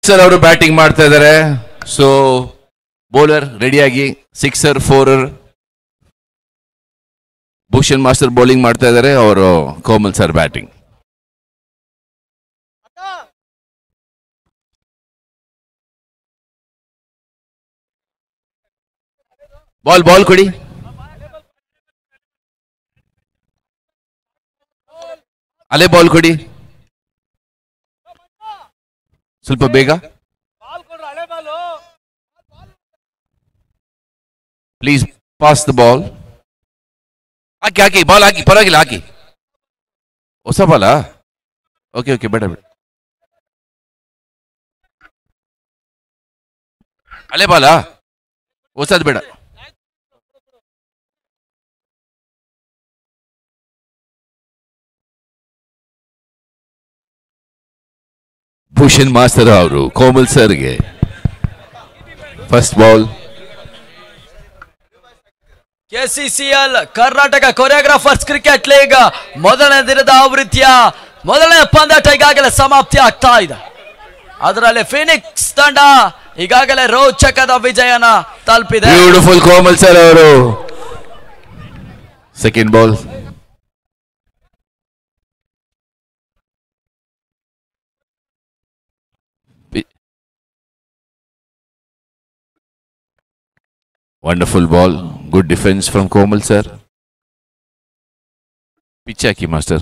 Sir ಅವರು batting ಮಾಡ್ತಾ ಇದ್ದಾರೆ. ಸೊ ಬೌಲರ್ ರೆಡಿಯಾಗಿ, ಸಿಕ್ಸರ್, ಫೋರರ್. ಭೂಷಣ್ ಮಾಸ್ಟರ್ ಬೌಲಿಂಗ್ ಮಾಡ್ತಾ ಇದ್ದಾರೆ, ಅವರು ಕೋಮಲ್ ಸರ್ ಬ್ಯಾಟಿಂಗ್. ಬಾಲ್ ಕೊಡಿ. ಅಲ್ಲೇ ಬಾಲ್ ಕೊಡಿ ಸ್ವಲ್ಪ ಬೇಗ. Please pass the ball. ಹಾಕಿ ಬಾಲ್ ಹಾಕಿ, ಪರವಾಗಿಲ್ಲ ಹಾಕಿ. ಹೊಸ ಬಾಲ? ಓಕೆ ಬೇಡ. ಹಳೆ ಬಾಲ, ಹೊಸದು ಬೇಡ. ಭೂಷಣ್ ಮಾಸ್ಟರ್ ಅವರು ಕೋಮಲ್ ಸರ್ಗೆ first ball. KCCL Karnataka choreographers cricket league ಮೊದಲನೇ ದಿನದ ಆವೃತ್ತಿಯ ಮೊದಲನೇ ಪಂದ್ಯಾಟ ಈಗಾಗಲೇ ಸಮಾಪ್ತಿ ಆಗ್ತಾ ಇದೆ. ಅದರಲ್ಲಿ ಫಿನಿಕ್ಸ್ ತಂಡ ಈಗಾಗಲೇ ರೋಚಕದ ವಿಜಯನ ತಲುಪಿದೆ. ಬ್ಯೂಟಿಫುಲ್ ಕೋಮಲ್ ಸರ್ ಅವರು. Second ball. Wonderful ball. Good defense from Komal sir. Pitch haki master.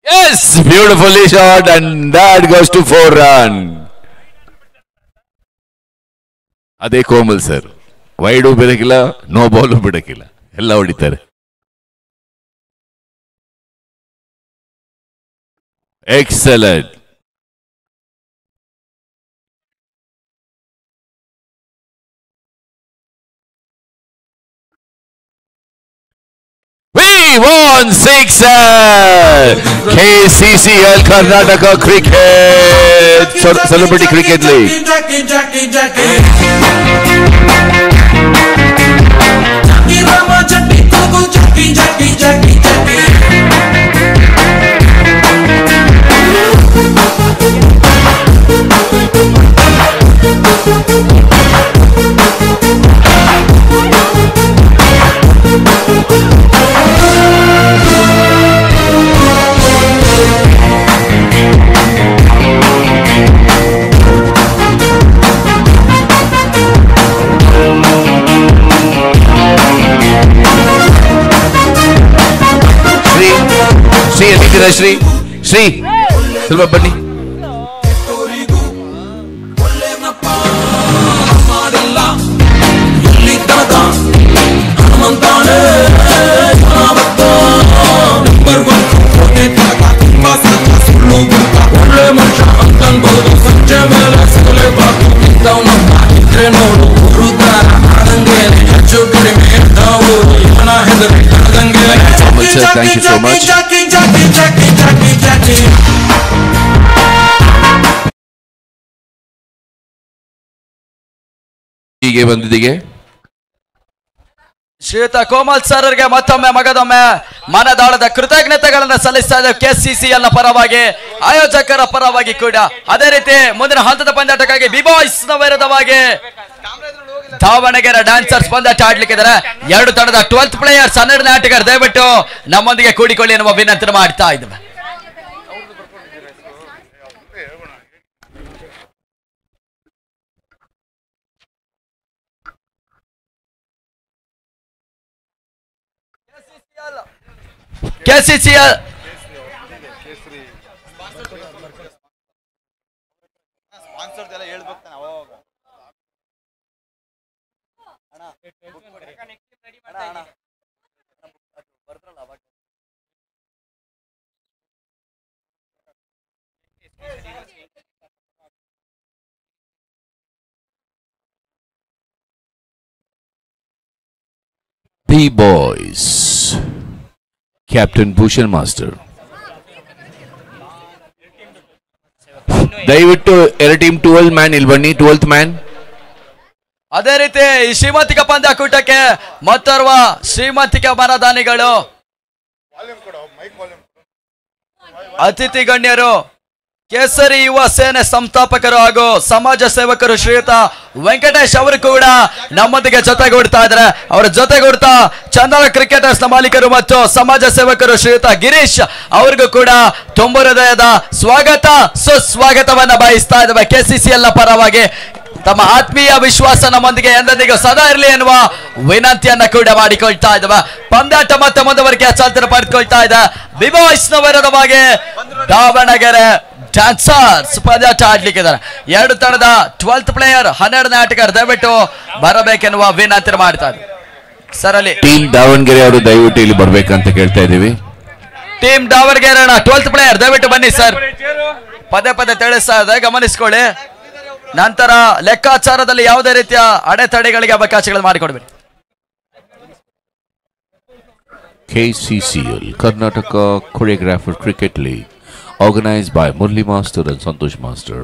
Yes! Beautifully shot and that goes to 4 run. Ade Komal sir. Wide bidakilla, no ball bidakilla. Ella hoditare. Excellent. One sixer! KCCL Karnataka Cricket Celebrity Cricket League. Shri, Silva Bunny. Thank you so much. ಹೀಗೆ ಬಂದಿದ್ದೀಗೆ ಶ್ರೀಯುತ Komal sir ಅವರಿಗೆ ಮತ್ತೊಮ್ಮೆ ಮಗದೊಮ್ಮೆ ಮನದಾಳದ ಕೃತಜ್ಞತೆಗಳನ್ನು ಸಲ್ಲಿಸ್ತಾ ಇದ್ದೇವೆ ಕೆಸಿಸಿಎಲ್ ನ ಪರವಾಗಿ, ಆಯೋಜಕರ ಪರವಾಗಿ ಕೂಡ. ಅದೇ ರೀತಿ ಮುಂದಿನ ಹಂತದ ಪಂದ್ಯಾಟಕ್ಕಾಗಿ ಬಿಬಾಯ್ಸ್ ನ ವಿರುದ್ಧವಾಗಿ ದಾವಣಗೆರೆ ಡ್ಯಾನ್ಸರ್ಸ್ ಪಂದ್ಯಾಟ ಆಡ್ಲಿಕ್ಕಿದ್ದಾರೆ. ಎರಡು ತಂಡದ 12th ಪ್ಲೇಯರ್ಸ್ 12ನೇ ಆಟಗಾರ ದಯವಿಟ್ಟು ನಮ್ಮೊಂದಿಗೆ ಕೂಡಿಕೊಳ್ಳಿ ಎನ್ನುವ ವಿನಂತಿ ಮಾಡ್ತಾ ಇದ್ದೇವೆ. ಕೆಸಿಸಿಎಲ್ B-Boys Captain Bhushan Master. ದಯವಿಟ್ಟು ಎರಡು ಟೀಮ್ 12 ಮ್ಯಾನ್ ಇಲ್ಲಿ ಬನ್ನಿ. 12th man. ಅದೇ ರೀತಿ ಈ ಶ್ರೀಮಂತಿಕ ಪಂದ್ಯಾಕೂಟಕ್ಕೆ ಮತ್ತೋರ್ವ ಶ್ರೀಮಂತಿಕ ಮರದಾನಿಗಳು, ಅತಿಥಿ ಗಣ್ಯರು ಕೇಸರಿ ಯುವ ಸೇನೆ ಸಂಸ್ಥಾಪಕರು ಹಾಗೂ ಸಮಾಜ ಸೇವಕರು ಶ್ರೀಯುತ ವೆಂಕಟೇಶ್ ಅವರು ಕೂಡ ನಮ್ಮೊಂದಿಗೆ ಜೊತೆಗೂಡ್ತಾ ಇದ್ದಾರೆ. ಅವರ ಜೊತೆಗೂಡ್ತಾ ಚಂದನ ಕ್ರಿಕೆಟರ್ಸ್ ನ ಮಾಲೀಕರು ಮತ್ತು ಸಮಾಜ ಸೇವಕರು ಶ್ರೀಯುತ ಗಿರೀಶ್ ಅವರಿಗೂ ಕೂಡ ತುಂಬ ಹೃದಯದ ಸ್ವಾಗತ ಸುಸ್ವಾಗತವನ್ನ ಬಯಸ್ತಾ ಇದ್ದಾವೆ. ಕೆಸಿಸಿಎಲ್ ನ ಪರವಾಗಿ ತಮ್ಮ ಆತ್ಮೀಯ ವಿಶ್ವಾಸ ನಮ್ಮೊಂದಿಗೆ ಎಂದೆಂದಿಗೂ ಸದಾ ಇರಲಿ ಎನ್ನುವ ವಿನಂತಿಯನ್ನ ಕೂಡ ಮಾಡಿಕೊಳ್ತಾ ಇದ್ದಾವೆ. ಪಂದ್ಯಾಟ ಮತ್ತೆ ಮುಂದುವರಿಕೆ ಚಾಲ್ತಿನ ಪಡೆದುಕೊಳ್ತಾ ಇದೆ. ಬಿಬಾಯ್ಸ್ ನ ವಿರುದ್ಧವಾಗಿ ದಾವಣಗೆರೆ ಡ್ಯಾನ್ಸರ್ಸ್ ಪಂದ್ಯಾಟ ಆಡ್ಲಿಕ್ಕಿದ್ದಾರೆ. ಎರಡು ತಂಡದ 12th ಪ್ಲೇಯರ್ 12ನೇ ಆಟಗಾರ ದಯವಿಟ್ಟು ಬರಬೇಕೆನ್ನುವ ವಿನಂತಿ ಮಾಡ್ತಾ ಇದ್ದಾರೆ. ಸರಲ್ಲಿ ಟೀಮ್ ದಾವಣಗೆರೆ ಅವರು ದಯವಿಟ್ಟು ಇಲ್ಲಿ ಬರ್ಬೇಕಂತ ಕೇಳ್ತಾ ಇದ್ದೀವಿ. ಟೀಮ್ ದಾವಣಗೆರೆ 12th ಪ್ಲೇಯರ್ ದಯವಿಟ್ಟು ಬನ್ನಿ ಸರ್. ಪದೇ ಪದೇ ತಿಳಿಸ್ತಾ ಇದೆ, ಗಮನಿಸಿಕೊಳ್ಳಿ. ನಂತರ ಲೆಕ್ಕಾಚಾರದಲ್ಲಿ ಯಾವುದೇ ರೀತಿಯ ಅಡೆತಡೆಗಳಿಗೆ ಅವಕಾಶಗಳನ್ನು ಮಾಡಿಕೊಡ್ಬೇಕು. KCCL Karnataka Choreographer Cricket League organized by Murli Master and Santosh Master.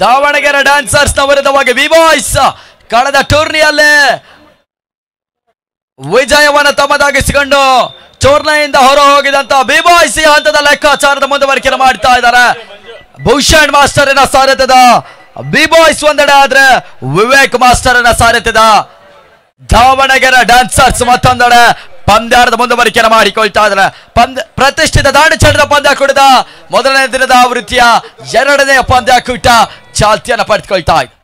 Davanagere dancers ನ ವಿರುದ್ಧವಾಗಿ ಬಿಬಾಯ್ಸ್ ಕಳೆದ ಟೂರ್ನಿಯಲ್ಲೇ ವಿಜಯವನ್ನು ತಮ್ಮದಾಗಿಸಿಕೊಂಡು ಟೂರ್ನಿಯಿಂದ ಹೊರ ಹೋಗಿದಂತ ಬಿಬಾಯ್ಸ್ ಈ ಹಂತದ ಲೆಕ್ಕಾಚಾರದ ಮುಂದುವರಿಕೆಯನ್ನು ಮಾಡ್ತಾ ಇದ್ದಾರೆ. ಭೂಷಣ್ ಮಾಸ್ಟರ್ನ ಸಾರಥ್ಯದ ಬಿಬಾಯ್ಸ್ ಒಂದೆಡೆ ಆದ್ರೆ ವಿವೇಕ್ ಮಾಸ್ಟರ್ನ ಸಾರಥ್ಯದ ದಾವಣಗೆರೆ ಡ್ಯಾನ್ಸರ್ಸ್ ಮತ್ತೊಂದೆಡೆ ಪಂದ್ಯದ ಮುಂದುವರಿಕೆಯನ್ನು ಮಾಡಿಕೊಳ್ತಾ ಇದ್ದಾರೆ. ಪ್ರತಿಷ್ಠಿತ ದಾಂಡುಚಂಡದ ಪಂದ್ಯಾಕೂಟದ ಮೊದಲನೇ ದಿನದ ಆವೃತ್ತಿಯ ಎರಡನೇ ಪಂದ್ಯಾಕೂಟ ಚಾಲ್ತಿಯನ್ನು ಪಡೆದುಕೊಳ್ತಾ ಇದೆ.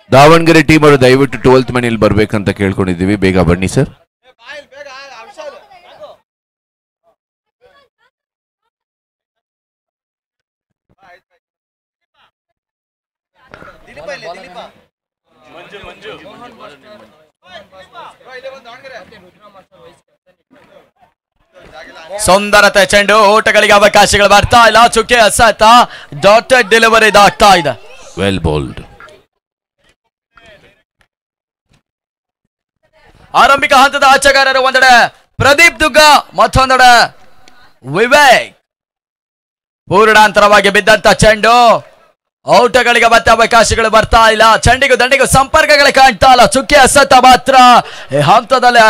ದಾವಣಗೆರೆ ಟೀಮ್ ಅವರು ದಯವಿಟ್ಟು 12th ಮನೆಯಲ್ಲಿ ಬರ್ಬೇಕಂತ ಕೇಳ್ಕೊಂಡಿದ್ದೀವಿ. ಬೇಗ ಬನ್ನಿ ಸರ್. ಸುಂದರತೆ ಚೆಂಡು, ಓಟಗಳಿಗೆ ಅವಕಾಶಗಳು ಬರ್ತಾ ಇಲ್ಲ. ಚುಕ್ಕೆ ಎಸೆತ, ಡಾಟೆಡ್ ಡೆಲಿವರಿ ಇದಾಗ್ತಾ ಇದೆ. Well bowled. ಆರಂಭಿಕ ಹಂತದ ಆಟಗಾರರು ಒಂದೆಡೆ ಪ್ರದೀಪ್ ದುಗ್ಗ, ಮತ್ತೊಂದೆಡೆ ವಿವೇಕ್. ಪೂರ್ಣಾಂತರವಾಗಿ ಬಿದ್ದಂತ ಚೆಂಡು, ಔಟಗಳಿಗೆ ಮತ್ತೆ ಅವಕಾಶಗಳು ಬರ್ತಾ ಇಲ್ಲ. ಚೆಂಡಿಗೂ ದಂಡಿಗೂ ಸಂಪರ್ಕಗಳು ಕಾಣ್ತಾ ಇಲ್ಲ. ಚುಕ್ಕೆ ಎಸೆತ ಮಾತ್ರ ಈ ಹಂತದಲ್ಲಿ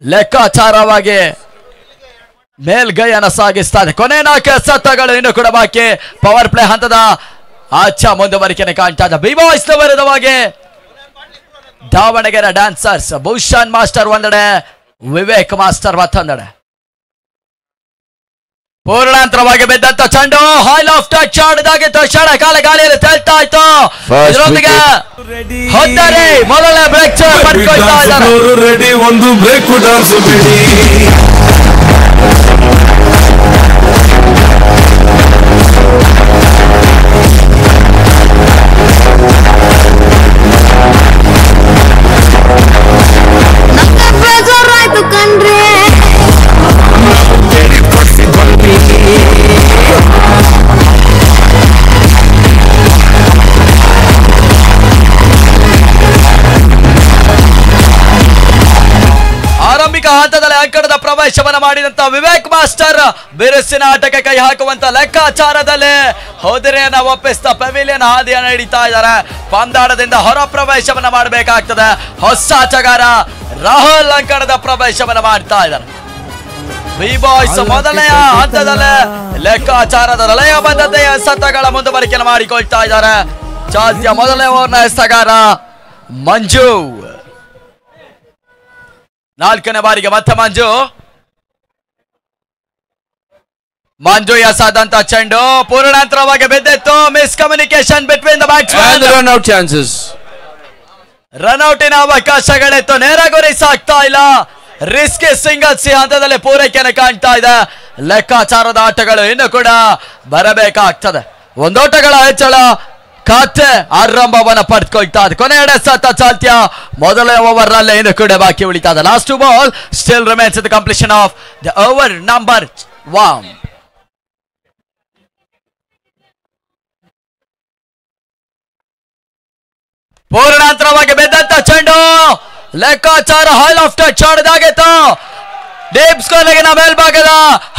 ಲೆಕ್ಕಾಚಾರವಾಗಿ ಮೇಲ್ಗೈಯನ್ನು ಸಾಗಿಸ್ತಾ ಇದೆ. ಕೊನೆ 4 ಎಸೆತಗಳು ಇನ್ನು ಕೂಡ ಬಾಕಿ. ಪವರ್ ಪ್ಲೇ ಹಂತದ ಆಚ ಮುಂದುವರಿಕೆಯನ್ನು ಕಾಣ್ತಾ ಇದೆ. ಬಿಬಾಯ್ಸ್ ವಿರುದ್ಧವಾಗಿ ದಾವಣಗೆರೆ ಡ್ಯಾನ್ಸರ್ಸ್ ಭೂಷಣ್ ಮಾಸ್ಟರ್ ಒಂದೆಡೆ, ವಿವೇಕ್ ಮಾಸ್ಟರ್ ಮತ್ತೊಂದೆಡೆ. ಪೂರ್ಣಾಂತರವಾಗಿ ಬಿದ್ದಂತ ಚೆಂಡು, ಹಾಲ್ ಆಫ್ ಟಚ್ ಆಡಿದಾಗಿತ್ತು. ಕ್ಷಣ ಕಾಲ ಗಾಳಿಯಲ್ಲಿ ತೇಲ್ತಾ ಇತ್ತು. ಇದರೊಂದಿಗೆ ಹೊತ್ತರೆ ಮೊದಲನೇ ಬ್ರೇಕ್ ಪಡ್ಕೊಳ್ತಾ ಇದ್ದಾರೆ. ಒಂದು ಬ್ರೇಕ್ ಡಾನ್ಸ್ ಬಿಡಿ. ಆರಂಭಿಕ ಹಂತದಲ್ಲಿ ಅಂಕಣದ ಪ್ರವೇಶವನ್ನ ಮಾಡಿದಂತ ವಿವೇಕ್ ಮಾಸ್ಟರ್ ಬಿರುಸಿನ ಆಟಕ್ಕೆ ಕೈ ಹಾಕುವಂತ ಲೆಕ್ಕಾಚಾರದಲ್ಲಿ ಹೋದರೆಯನ್ನ ಒಪ್ಪಿಸ್ತಾ ಪೆವಿಲಿಯನ್ ಹಾದಿಯನ್ನು ಹಿಡಿತಾ ಇದ್ದಾರೆ. ಪಂದಾಟದಿಂದ ಹೊರ ಪ್ರವೇಶವನ್ನ ಮಾಡಬೇಕಾಗ್ತದೆ. ಹೊಸ ಆಟಗಾರ ರಾಹುಲ್ ಅಂಕಣದ ಪ್ರವೇಶವನ್ನ ಮಾಡ್ತಾ ಇದ್ದಾರೆ. ಬಿಬಾಯ್ಸ್ ಮೊದಲನೆಯ ಹಂತದಲ್ಲೇ ಲೆಕ್ಕಾಚಾರದ ಲಯಬದ್ಧತೆಯ ಎಸೆತಗಳ ಮುಂದುವರಿಕೆಯನ್ನು ಮಾಡಿಕೊಳ್ತಾ ಇದ್ದಾರೆ. ಚಾಲ್ತಿಯ ಮೊದಲನೇ ಓವರ್ನ ಎಸೆತಗಾರ ಮಂಜು. 4ನೇ ಬಾರಿಗೆ ಮತ್ತೆ ಮಂಜು ಎಸೆದಂತ ಚೆಂಡು ಪೂರ್ಣಾಂತರವಾಗಿ ಬಿದ್ದಿತ್ತು. Miscommunication between the batsman. Run out chances. ರನ್ಔಟಿನ ಅವಕಾಶಗಳಿತ್ತು. ನೇರ ಗುರಿ ಸಾಕ್ತಾ ಇಲ್ಲ. ರಿಸ್ಕಿ ಸಿಂಗಲ್ಸ್ ಈ ಹಂತದಲ್ಲಿ ಪೂರೈಕೆಯನ್ನು ಕಾಣ್ತಾ ಇದೆ. ಲೆಕ್ಕಾಚಾರದ ಆಟಗಳು ಇನ್ನು ಕೂಡ ಬರಬೇಕಾಗ್ತದೆ. ಒಂದೋಟಗಳ ಹೆಚ್ಚಳ ಖಾತೆ ಆರಂಭವನ್ನು ಪಡೆದುಕೊಳ್ತಾ ಇದೆ. ಕೊನೆಯ ಎಸೆತ ಚಾಲ್ತಿಯ ಮೊದಲ ಓವರ್ ನಲ್ಲಿ ಇನ್ನು ಕೂಡ ಬಾಕಿ ಉಳಿತಾ ಇದೆ. Last 2 ball still remains the completion of the over number 1. ಪೂರ್ಣಾಂತರವಾಗಿ ಬಿದ್ದಂತ ಚೆಂಡು, ಲೆಕ್ಕಾಚಾರ ಹಾಲ್ ಆಫ್ ಟಚ್ ಆಡಿದಾಗಿತ್ತು. ಡೀಪ್ ಸ್ಕೋರ್ಗೆ ಮೇಲ್ಭಾಗದ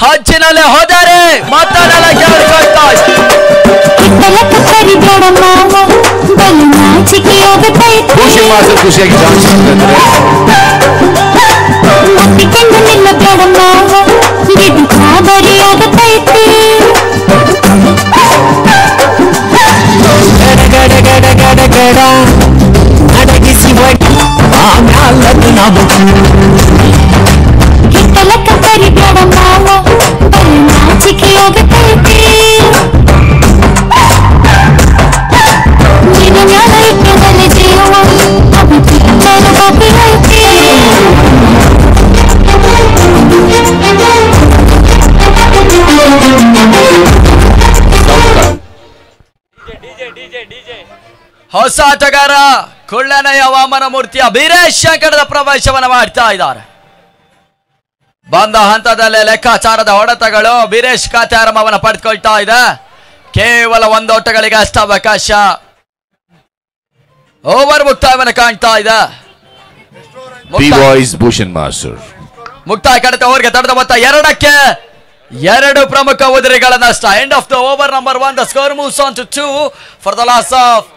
ಹಂಚಿನಲ್ಲಿ ಹೋದರೆ ಮಾತಾಡಲ್ಲ ಕೇಳ್ಕೊಳ್ತಾ ಚಿಕ್ಕಿ ಹೋಗುತ್ತೆ ಖುಷಿಯಾಗಿ ಡಾನ್ಸ್ ಮಾಡ್ತಾ ಹೊಸ ಆಟಗಾರ ಕುಳ್ಳನೆಯ ವಾಮನ ಮೂರ್ತಿಯ ಬೀರೇಶ್ ಶಂಕರದ ಪ್ರವೇಶವನ್ನು ಮಾಡ್ತಾ ಇದ್ದಾರೆ. ಬಂದ ಹಂತದಲ್ಲಿ ಲೆಕ್ಕಾಚಾರದ ಹೊಡೆತಗಳು ಬೀರೇಶ್ ಖಾತೆ ಆರಂಭವನ್ನು ಪಡೆದುಕೊಳ್ತಾ ಇದೆ. ಕೇವಲ 1 ಓಟಗಳಿಗೆ ಅಷ್ಟ ಅವಕಾಶ. ಓವರ್ ಮುಕ್ತಾಯವನ್ನು ಕಾಣ್ತಾ ಇದೆ. ಭೂಷಣ್ ಮಾಸ್ಟರ್ ಮುಕ್ತಾಯ ಕಡಿತ ಓವರ್ಗೆ ತಡೆದ ಮೊತ್ತ 2ಕ್ಕೆ 2 ಪ್ರಮುಖ ಉದುರಿಗಳ ನಷ್ಟ. End of the over number 1. The score moves on to 2 for the loss of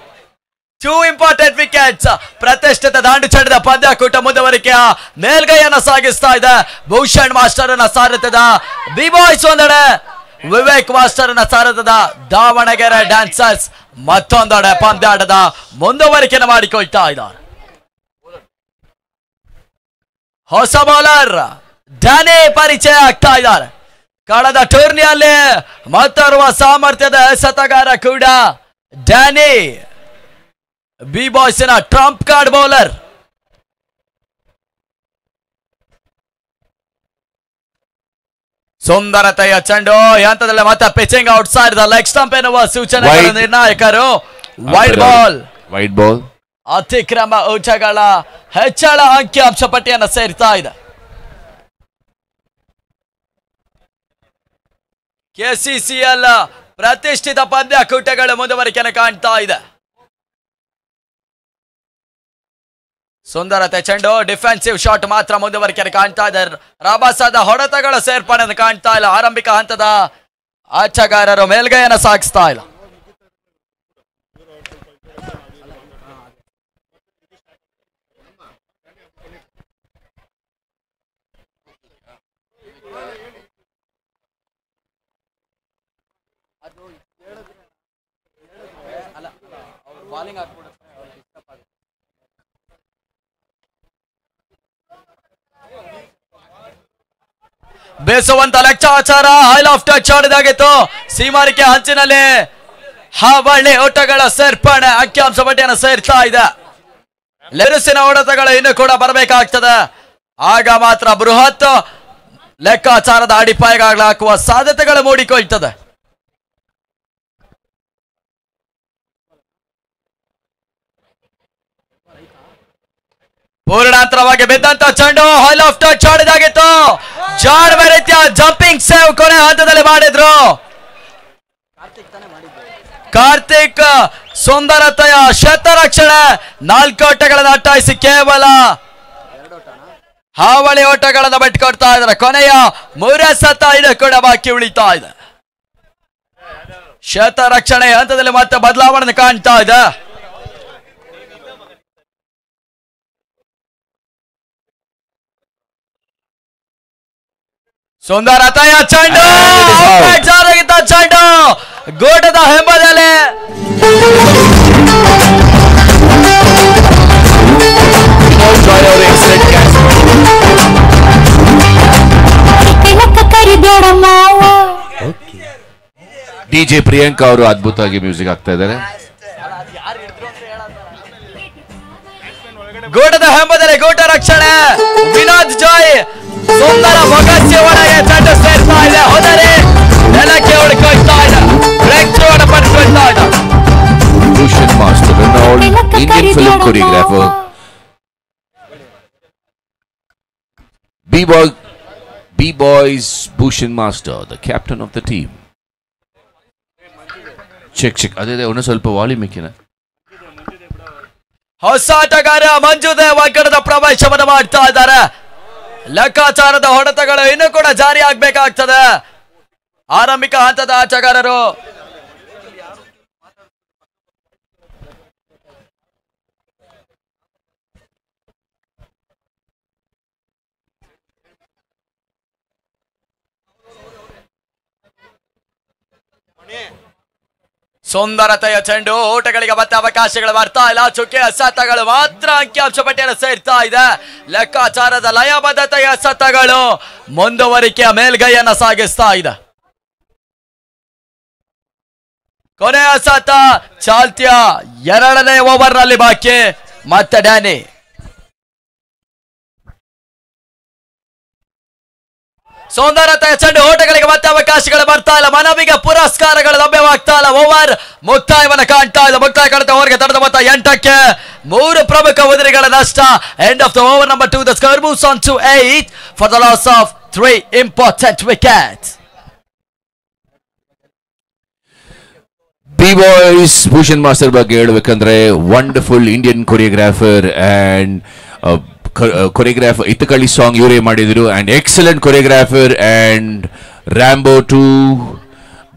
2 important wickets. ಪ್ರತಿಷ್ಠಿತ ದಾಂಡು ಚಡಿದ ಪಂದ್ಯಾಕೂಟ ಮುಂದುವರಿಕೆಯ ಮೇಲ್ಗೈಯನ್ನು ಸಾಗಿಸ್ತಾ ಇದೆ. ಭೂಷಣ್ ಮಾಸ್ಟರ್ ನ ಸಾರಥ್ಯದ ಬಿ ಬಾಯ್ಸ್ ಒಂದೆಡೆ, ವಿವೇಕ್ ಮಾಸ್ಟರ್ ನ ಸಾರಥ್ಯದ ದಾವಣಗೆರೆ ಡ್ಯಾನ್ಸರ್ಸ್ ಮತ್ತೊಂದೆಡೆ ಪಂದ್ಯಾಟದ ಮುಂದುವರಿಕೆಯನ್ನು ಮಾಡಿಕೊಳ್ತಾ ಇದ್ದಾರೆ. ಹೊಸ ಬೌಲರ್ ಡ್ಯಾನಿ ಪರಿಚಯ ಆಗ್ತಾ ಇದ್ದಾರೆ. ಕಳೆದ ಟೂರ್ನಿಯಲ್ಲಿ ಮತ್ತೋರ್ವ ಸಾಮರ್ಥ್ಯದ ಎಸೆತಗಾರ ಕೂಡ ಡ್ಯಾನಿ. ಬಿ ಬಾಯ್ಸಿನ ಟ್ರಂಪ್ ಕಾರ್ಡ್ ಬೌಲರ್. ಸುಂದರತೆಯ ಚೆಂಡು ಹಂತದಲ್ಲಿ ಮತ್ತೆ pitching outside the leg stump ಎನ್ನುವ ಸೂಚನೆಗಳ ನಿರ್ಣಾಯಕರು. ವೈಡ್ ಬಾಲ್ ಅತಿಕ್ರಮ ಊಟಗಳ ಹೆಚ್ಚಳ ಅಂಕಿಅಂಶ ಪಟ್ಟಿಯನ್ನು ಸೇರ್ತಾ ಇದೆ. ಕೆಸಿಸಿಎಲ್ ಪ್ರತಿಷ್ಠಿತ ಪಂದ್ಯಾಕೂಟಗಳು ಮುಂದುವರಿಕೆಯನ್ನು ಕಾಣ್ತಾ ಇದೆ. ಸುಂದರತೆ ಚೆಂಡು, ಡಿಫೆನ್ಸಿವ್ ಶಾಟ್ ಮಾತ್ರ ಮುಂದುವರಿಕೆಯನ್ನು ಕಾಣ್ತಾ ಇದೆ. ರಭಸದ ಹೊಡೆತಗಳ ಸೇರ್ಪಡೆಯನ್ನು ಕಾಣ್ತಾ ಇಲ್ಲ. ಆರಂಭಿಕ ಹಂತದ ಆಟಗಾರರು ಮೇಲ್ಗೈಯನ್ನು ಸಾಗಿಸ್ತಾ ಇಲ್ಲ. ಬೇಸುವಂತ ಲೆಕ್ಕಾಚಾರ ಹೈಲ್ ಆಫ್ ಟಚ್ ಆಡಿದಾಗಿತ್ತು. ಸೀಮಾರಿಕೆ ಹಂಚಿನಲ್ಲಿ ಹಾವಳಿ ಓಟಗಳ ಸೇರ್ಪಡೆ ಅಂಕಿಅಂಶ ಪಟ್ಟಿಯನ್ನು ಸೇರ್ತಾ ಇದೆ. ಲೆರುಸಿನ ಹೊಡೆತಗಳು ಇನ್ನು ಕೂಡ ಬರಬೇಕಾಗ್ತದೆ. ಆಗ ಮಾತ್ರ ಬೃಹತ್ ಲೆಕ್ಕಾಚಾರದ ಅಡಿಪಾಯಗಳಾಗುವ ಸಾಧ್ಯತೆಗಳು ಮೂಡಿಕೊಳ್ತದೆ. ಪೂರ್ಣಾಂತರವಾಗಿ ಬಿದ್ದಂತ ಚೆಂಡು ಹೈಲ್ ಆಫ್ ಟಚ್ ಆಡಿದಾಗಿತ್ತು. ಜಾರ್ಡ್ ರೀತಿಯ ಜಂಪಿಂಗ್ ಸೇವ್ ಕೊನೆ ಹಂತದಲ್ಲಿ ಮಾಡಿದ್ರು ಕಾರ್ತಿಕ್. ಸುಂದರತೆಯ ಶತರಕ್ಷಣೆ 4 ಓಟಗಳನ್ನು ಅಟ್ಟಾಯಿಸಿ ಕೇವಲ ಹಾವಳಿ ಓಟಗಳನ್ನು ಬಿಟ್ಟುಕೊಡ್ತಾ ಇದ್ದಾರೆ. ಕೊನೆಯ 3 ಎಸೆತ ಇದು ಕೂಡ ಬಾಕಿ ಉಳಿತಾ ಇದೆ. ಶತರಕ್ಷಣೆ ಹಂತದಲ್ಲಿ ಮತ್ತೆ ಬದಲಾವಣೆ ಕಾಣ್ತಾ ಇದೆ. ಸುಂದರತೆಯ ಚೆಂಡು, ಜಾರಗಿದ್ದ ಚೆಂಡು ಗೋಟದ ಹೆಂಬದಲ್ಲಿ ಡಿಜೆ ಪ್ರಿಯಾಂಕಾ ಅವರು ಅದ್ಭುತವಾಗಿ ಮ್ಯೂಸಿಕ್ ಆಗ್ತಾ ಇದ್ದಾರೆ. ಗೋಟದ ಹೆಂಬದಲ್ಲಿ ಗೋಟ ರಕ್ಷಣೆ ವಿನೋದ್ ಜಾಯ್. ಸುಂದರ ಮೊಗಸ್ಯ ಒಳಗೆ ಚೆಂಡು ಸೇರ್ತಾ ಇದೆ. ಹೋದರೆ ನೆಲಕ್ಕೆ ಉಳ್ಕೊಳ್ತಾ ಇದೆ. ಬ್ರೇಕ್ ಥ್ರೂ ಅನ್ನು ಪಡೆದುಕೊಳ್ತಾ ಇದೆ. Bhushan master, Indian film choreographer. B-Boys Bhushan Master, the captain of the team. Check ಅದೇ ಒಂದು ಸ್ವಲ್ಪ ವಾಲ್ಯೂಮ್ ಇಕ್ಕಿನ. ಹೊಸ ಆಟಗಾರ ಮಂಜುದೇವ್ ಅಂಕಣದ ಪ್ರವೇಶವನ್ನು ಮಾಡ್ತಾ ಇದ್ದಾರೆ. ಲೆಕ್ಕಾಚಾರದ ಹೊಡೆತಗಳು ಇನ್ನೂ ಕೂಡ ಜಾರಿ ಆಗ್ಬೇಕಾಗ್ತದೆ. ಆರಂಭಿಕ ಹಂತದ ಆಟಗಾರರು ಸುಂದರತೆಯ ಚೆಂಡು ಓಟಗಳಿಗೆ ಮತ್ತೆ ಅವಕಾಶಗಳು ಬರ್ತಾ ಇಲ್ಲ. ಚುಕ್ಕೆ ಎಸೆತಗಳು ಮಾತ್ರ ಅಂಕಿಅಂಶ ಪಟ್ಟಿಯನ್ನು ಸೇರ್ತಾ ಇದೆ. ಲೆಕ್ಕಾಚಾರದ ಲಯಬದ್ಧತೆಯ ಎಸೆತಗಳು ಮುಂದುವರಿಕೆಯ ಮೇಲ್ಗೈಯನ್ನ ಸಾಗಿಸ್ತಾ ಇದೆ. ಕೊನೆಯ ಎಸೆತ ಚಾಲ್ತಿಯ 2ನೇ ಓವರ್ ನಲ್ಲಿ ಬಾಕಿ. ಮತ್ತೆ ಡ್ಯಾನಿ ಸುಂದರತೆಯ ಚೆಂಡು ಓಟಗಳಿಗೆ ಮತ್ತೆ ಅವಕಾಶಗಳು ಬರ್ತಾ ಇಲ್ಲ. ಮನವಿಗೆ ಪುರಸ್ಕಾರಗಳು ಲಭ್ಯವಾಗ್ತಾ ಇಲ್ಲ. ಓವರ್ ಮುಕ್ತಾಯವನ್ನ ಕಾಣ್ತಾ ಇಲ್ಲ. ಮುಕ್ತಾಯ ಕಾಣುತ್ತಾ ಓವರ್ಗೆ ತಡೆದ ಮೊತ್ತ 8ಕ್ಕೆ 3 ಪ್ರಮುಖ ಉದಿರಿಗಳ ನಷ್ಟ. End of the over number 2. The score moves on to 8 for the loss of 3 important wickets. B-Boys Bhushan master ಬಗ್ಗೆ ಹೇಳಬೇಕಂದ್ರೆ wonderful Indian choreographer and choreographer ಇತ್ತಕಳ್ಳಿ ಸಾಂಗ್ ಇವರೇ ಮಾಡಿದ್ರು and excellent choreographer and Rambo 2,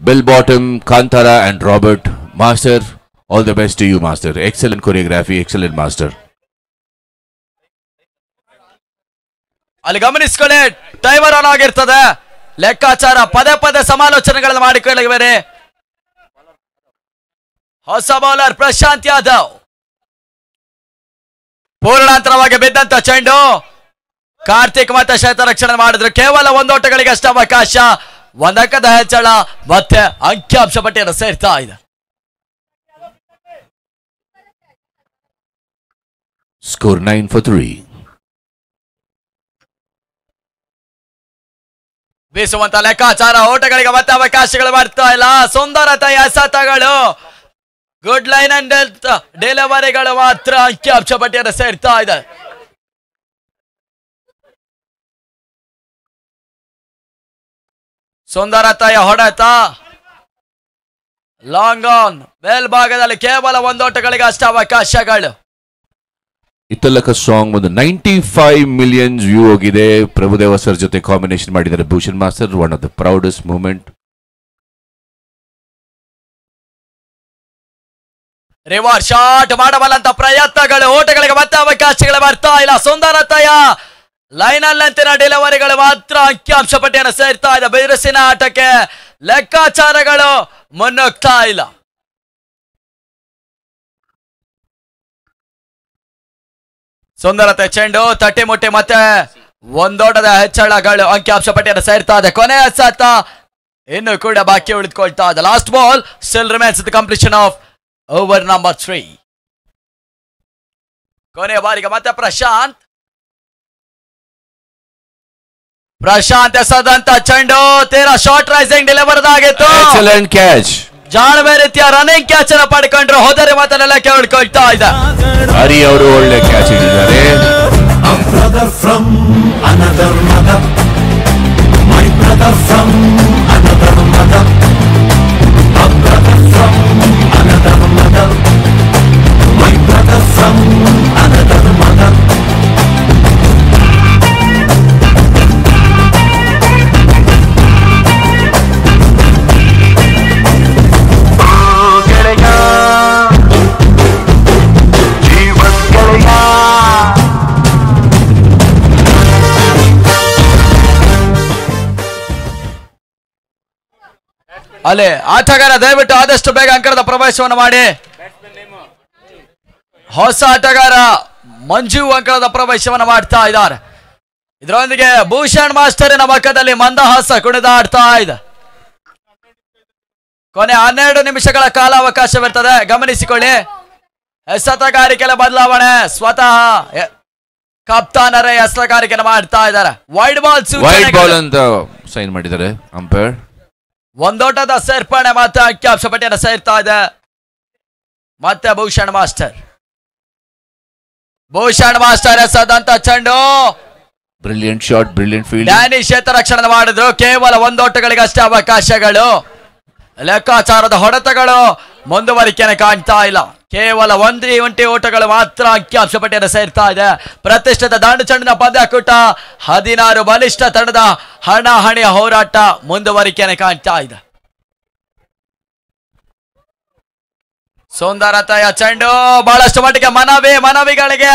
bell bottom, Kantara and Robert. Master, all the best to you master. Excellent choreography, excellent master. ಅಲ್ಲಿ ಗಮನಿಸ್ಕೊಳ್ಳಿ, timer on ಆಗಿರ್ತದೆ. ಲೆಕ್ಕಾಚಾರ ಪದೇ ಪದೇ ಸಮಾಲೋಚನೆಗಳನ್ನು ಮಾಡಿಕೊಳ್ಳುವರೆ. ಹೊಸ ಬೌಲರ್ ಪ್ರಶಾಂತ್ ಯಾದವ್. ಪೂರ್ಣಾಂತರವಾಗಿ ಬಿದ್ದಂತ ಚೆಂಡು ಕಾರ್ತಿಕ್ ಮತ್ತೆ ಶೇತ ರಕ್ಷಣೆ ಮಾಡಿದ್ರು. ಕೇವಲ 1 ಓಟಗಳಿಗೆ ಅಷ್ಟು ಅವಕಾಶ. 1 ಅಂಕದ ಹೆಚ್ಚಳ ಮತ್ತೆ ಅಂಕಿಅಂಶ ಪಟ್ಟಿಯನ್ನು ಸೇರ್ತಾ ಇದೆ. Score 9 for 3. ಬೀಸುವಂತ ಲೆಕ್ಕಾಚಾರ ಓಟಗಳಿಗೆ ಮತ್ತೆ ಅವಕಾಶಗಳು ಬರ್ತಾ ಇಲ್ಲ. ಸುಂದರತೆಯ ಎಸೆತಗಳು, ಗುಡ್ ಲೈನ್ ಅಂಡ್ ಡೆಲಿವರಿಗಳು ಮಾತ್ರ ಅಂಕಿಅಂಶ ಪಟ್ಟಿಯನ್ನು ಸೇರ್ತಾ ಇದೆ. ಸುಂದರತೆಯ ಹೊಡೆತ ಲಾಂಗ್ ಆನ್ ಮೇಲ್ಭಾಗದಲ್ಲಿ ಕೇವಲ 1 ಓಟಗಳಿಗೆ ಅಷ್ಟು ಅವಕಾಶಗಳು. ಇತ್ತಲಕ ಸಾಂಗ್ ಒಂದು 95 ಮಿಲಿಯನ್ ವ್ಯೂ ಹೋಗಿದೆ. ಪ್ರಭುದೇವ ಸರ್ ಜೊತೆ ಕಾಂಬಿನೇಷನ್ ಮಾಡಿದ್ದಾರೆ Bhushan master. One of the proudest moment. Reverse shot ಮಾಡಬಲ್ಲಂತ ಪ್ರಯತ್ನಗಳು, ಓಟಗಳಿಗೆ ಮತ್ತೆ ಅವಕಾಶಗಳು ಬರ್ತಾ ಇಲ್ಲ. ಸುಂದರತೆಯ ಲೈನಲ್ಲಂತಿನ ಡೆಲಿವರಿಗಳು ಮಾತ್ರ ಅಂಕಿಅಂಶ ಪಟ್ಟಿಯನ್ನು ಸೇರ್ತಾ ಇದೆ. ಬಿರುಸಿನ ಆಟಕ್ಕೆ ಲೆಕ್ಕಾಚಾರಗಳು ಮುನ್ನುಗ್ತಾ ಇಲ್ಲ. ಸುಂದರತೆ ಚೆಂಡು ತಟ್ಟಿ ಮುಟ್ಟಿ ಮತ್ತೆ 1 ಓಟದ ಹೆಚ್ಚಳಗಳು ಅಂಕಿಅಂಶ ಪಟ್ಟಿಯನ್ನು ಸೇರ್ತಾ ಇದೆ. ಕೊನೆಯ ಎಸೆತ ಇನ್ನು ಕೂಡ ಬಾಕಿ ಉಳಿದುಕೊಳ್ತಾ ಇದೆ. Last ball still remains the completion of over number 3. ಕೊನೆಯ ಬಾರಿಗೆ ಮತ್ತೆ ಪ್ರಶಾಂತ್ ಎಸೆದಂತ ಚೆಂಡು ತೀರಾ ಶಾರ್ಟ್ ರೈಸಿಂಗ್ ಡೆಲಿವರ್ ಆಗಿತ್ತು. Excellent catch. ಜಾಣಬೆ ರೀತಿಯ ರನ್ನಿಂಗ್ ಕ್ಯಾಚ್ ಅನ್ನು ಪಡ್ಕೊಂಡ್ರು. ಹೋದರೆ ಮಾತನ್ನೆಲ್ಲ ಕೇಳ್ಕೊಳ್ತಾ ಇದೆ. ಹರಿ ಅವರು ಒಳ್ಳೆ ಕ್ಯಾಚ್ ಹಿಡಿದಿದ್ದಾರೆ. ಅಲ್ಲೇ ಆಟಗಾರ ದಯವಿಟ್ಟು ಆದಷ್ಟು ಬೇಗ ಅಂಕಣದ ಪ್ರವೇಶವನ್ನು ಮಾಡಿ. ಹೊಸ ಆಟಗಾರ ಮಂಜು ಅಂಕಣದ ಪ್ರವೇಶವನ್ನು ಮಾಡ್ತಾ ಇದ್ದಾರೆ. ಇದರೊಂದಿಗೆ ಭೂಷಣ್ ಮಾಸ್ಟರಿನ ಮುಖದಲ್ಲಿ ಮಂದಹಾಸ ಕುಣಿದಾಡ್ತಾ ಇದೆ. ಕೊನೆ 12 ನಿಮಿಷಗಳ ಕಾಲಾವಕಾಶವಿರ್ತದೆ. ಗಮನಿಸಿಕೊಳ್ಳಿ, ಎಸೆತಗಾರಿಕೆಯ ಬದಲಾವಣೆ. ಸ್ವತಃ ಕಪ್ತಾನರೇ ಎಸೆತಗಾರಿಕೆಯನ್ನು ಮಾಡ್ತಾ ಇದ್ದಾರೆ. ವೈಡ್ ಬಾಲ್ ಅಂತ ಸೈನ್ ಮಾಡಿದ್ದಾರೆ ಅಂಪೈರ್. 1 ಓಟದ ಸೇರ್ಪಡೆ ಮಾತ್ರ ಅಂಕಿಅಂಶ ಪಟ್ಟಿಯನ್ನು ಸೇರ್ತಾ ಇದೆ. ಮತ್ತೆ ಭೂಷಣ್ ಮಾಸ್ಟರ್ ಎಸೆದಂತ ಚೆಂಡು brilliant shot, brilliant field. Danny ಶೇತ ರಕ್ಷಣೆ ಮಾಡಿದ್ರು. ಕೇವಲ 1 ಓಟಗಳಿಗೆ ಅಷ್ಟೇ ಅವಕಾಶಗಳು. ಲೆಕ್ಕಾಚಾರದ ಹೊಡೆತಗಳು ಮುಂದುವರಿಕೆಯನ್ನು ಕಾಣ್ತಾ ಇಲ್ಲ. ಕೇವಲ 1 ಓಟಗಳು ಮಾತ್ರ ಅಂಕಿಅಂಶ ಪಟ್ಟಿಯನ್ನು ಸೇರ್ತಾ ಇದೆ. ಪ್ರತಿಷ್ಠಿತ ದಾಂಡು ಚೆಂಡಿನ ಪಂದ್ಯಾಕೂಟ 16 ಬಲಿಷ್ಠ ತಂಡದ ಹಣಾಹಣಿಯ ಹೋರಾಟ ಮುಂದುವರಿಕೆಯನ್ನು ಕಾಣ್ತಾ ಇದೆ. ಸುಂದರತೆಯ ಚೆಂಡು ಬಹಳಷ್ಟು ಮಟ್ಟಿಗೆ ಮನವಿಗಳಿಗೆ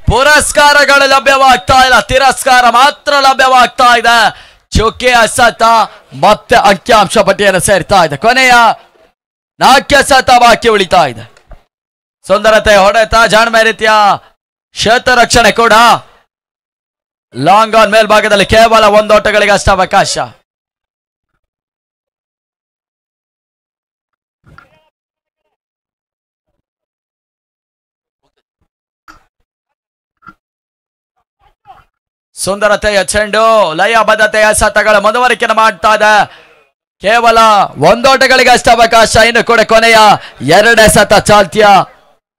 ಪುರಸ್ಕಾರಗಳು ಲಭ್ಯವಾಗ್ತಾ ಇಲ್ಲ. ತಿರಸ್ಕಾರ ಮಾತ್ರ ಲಭ್ಯವಾಗ್ತಾ ಇದೆ. ಚುಕ್ಕೆ ಎಸೆತ ಮತ್ತೆ ಅಂಕಿಅಂಶ ಪಟ್ಟಿಯನ್ನು ಸೇರ್ತಾ ಇದೆ. ಕೊನೆಯ ನಾಟ್ಯ ಸತ ಬಾಕಿ ಉಳಿತಾ ಇದೆ. ಸುಂದರತೆ ಹೊಡೆತ, ಜಾಣ್ಮೆ ರೀತಿಯ ಕ್ಷೇತ್ರ ರಕ್ಷಣೆ ಕೂಡ. ಲಾಂಗ್ ಆನ್ ಮೇಲ್ಭಾಗದಲ್ಲಿ ಕೇವಲ 1 ಓಟಗಳಿಗೆ ಅಷ್ಟ ಅವಕಾಶ. ಸುಂದರತೆಯ ಚೆಂಡು, ಲಯಬದ್ಧತೆಯ ಸತಗಳ ಮುಂದುವರಿಕೆಯನ್ನು ಮಾಡ್ತಾ ಇದೆ. ಕೇವಲ 1 ಓಟಗಳಿಗೆ ಅಷ್ಟ ಅವಕಾಶ. ಇನ್ನು ಕೂಡ ಕೊನೆಯ 2 ಸತ ಚಾಲ್ತಿಯ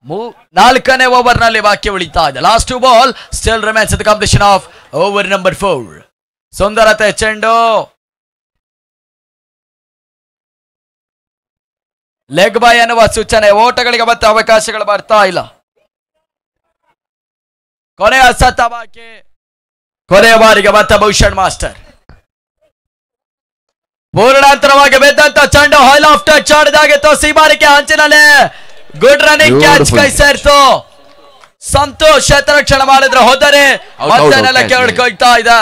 4ನೇ ಓವರ್ ನಲ್ಲಿ ಬಾಕಿ ಉಳಿತಾ ಇದೆ. Last 2 ball still remains the completion of over number 4. ಸುಂದರತೆ ಚೆಂಡು, ಲೆಗ್ ಬೈ ಎನ್ನುವ ಸೂಚನೆ. ಓಟಗಳಿಗೆ ಮತ್ತೆ ಅವಕಾಶಗಳು ಬರ್ತಾ ಇಲ್ಲ. ಕೊನೆಯ ಸತ ಬಾಕಿ. ಕೊನೆಯ ಬಾರಿಗೆ ಮತ್ತೆ ಭೂಷಣ್ ಮಾಸ್ಟರ್. ಪೂರ್ಣಾಂತರವಾಗಿ ಬಿದ್ದಂತ ಚೆಂಡು ಹಾಲ್ ಆಫ್ ಟಚ್ ಆಡಿದಾಗಿತ್ತು. ಸೀಮಾರಿಕೆ ಅಂಚಿನಲ್ಲಿ ಗುಡ್ ರನ್ನಿಂಗ್ ಕ್ಯಾಚ್ ಕೈ ಸೇರ್ತು. ಸಂತೋಷ್ ಕ್ಷೇತ್ರರಕ್ಷಣೆ ಮಾಡಿದ್ರು. ಹೋದರೆ ಮತ್ತೆ ನೆಲಕ್ಕೆ ಹೊಡ್ಕೊಳ್ತಾ ಇದೆ.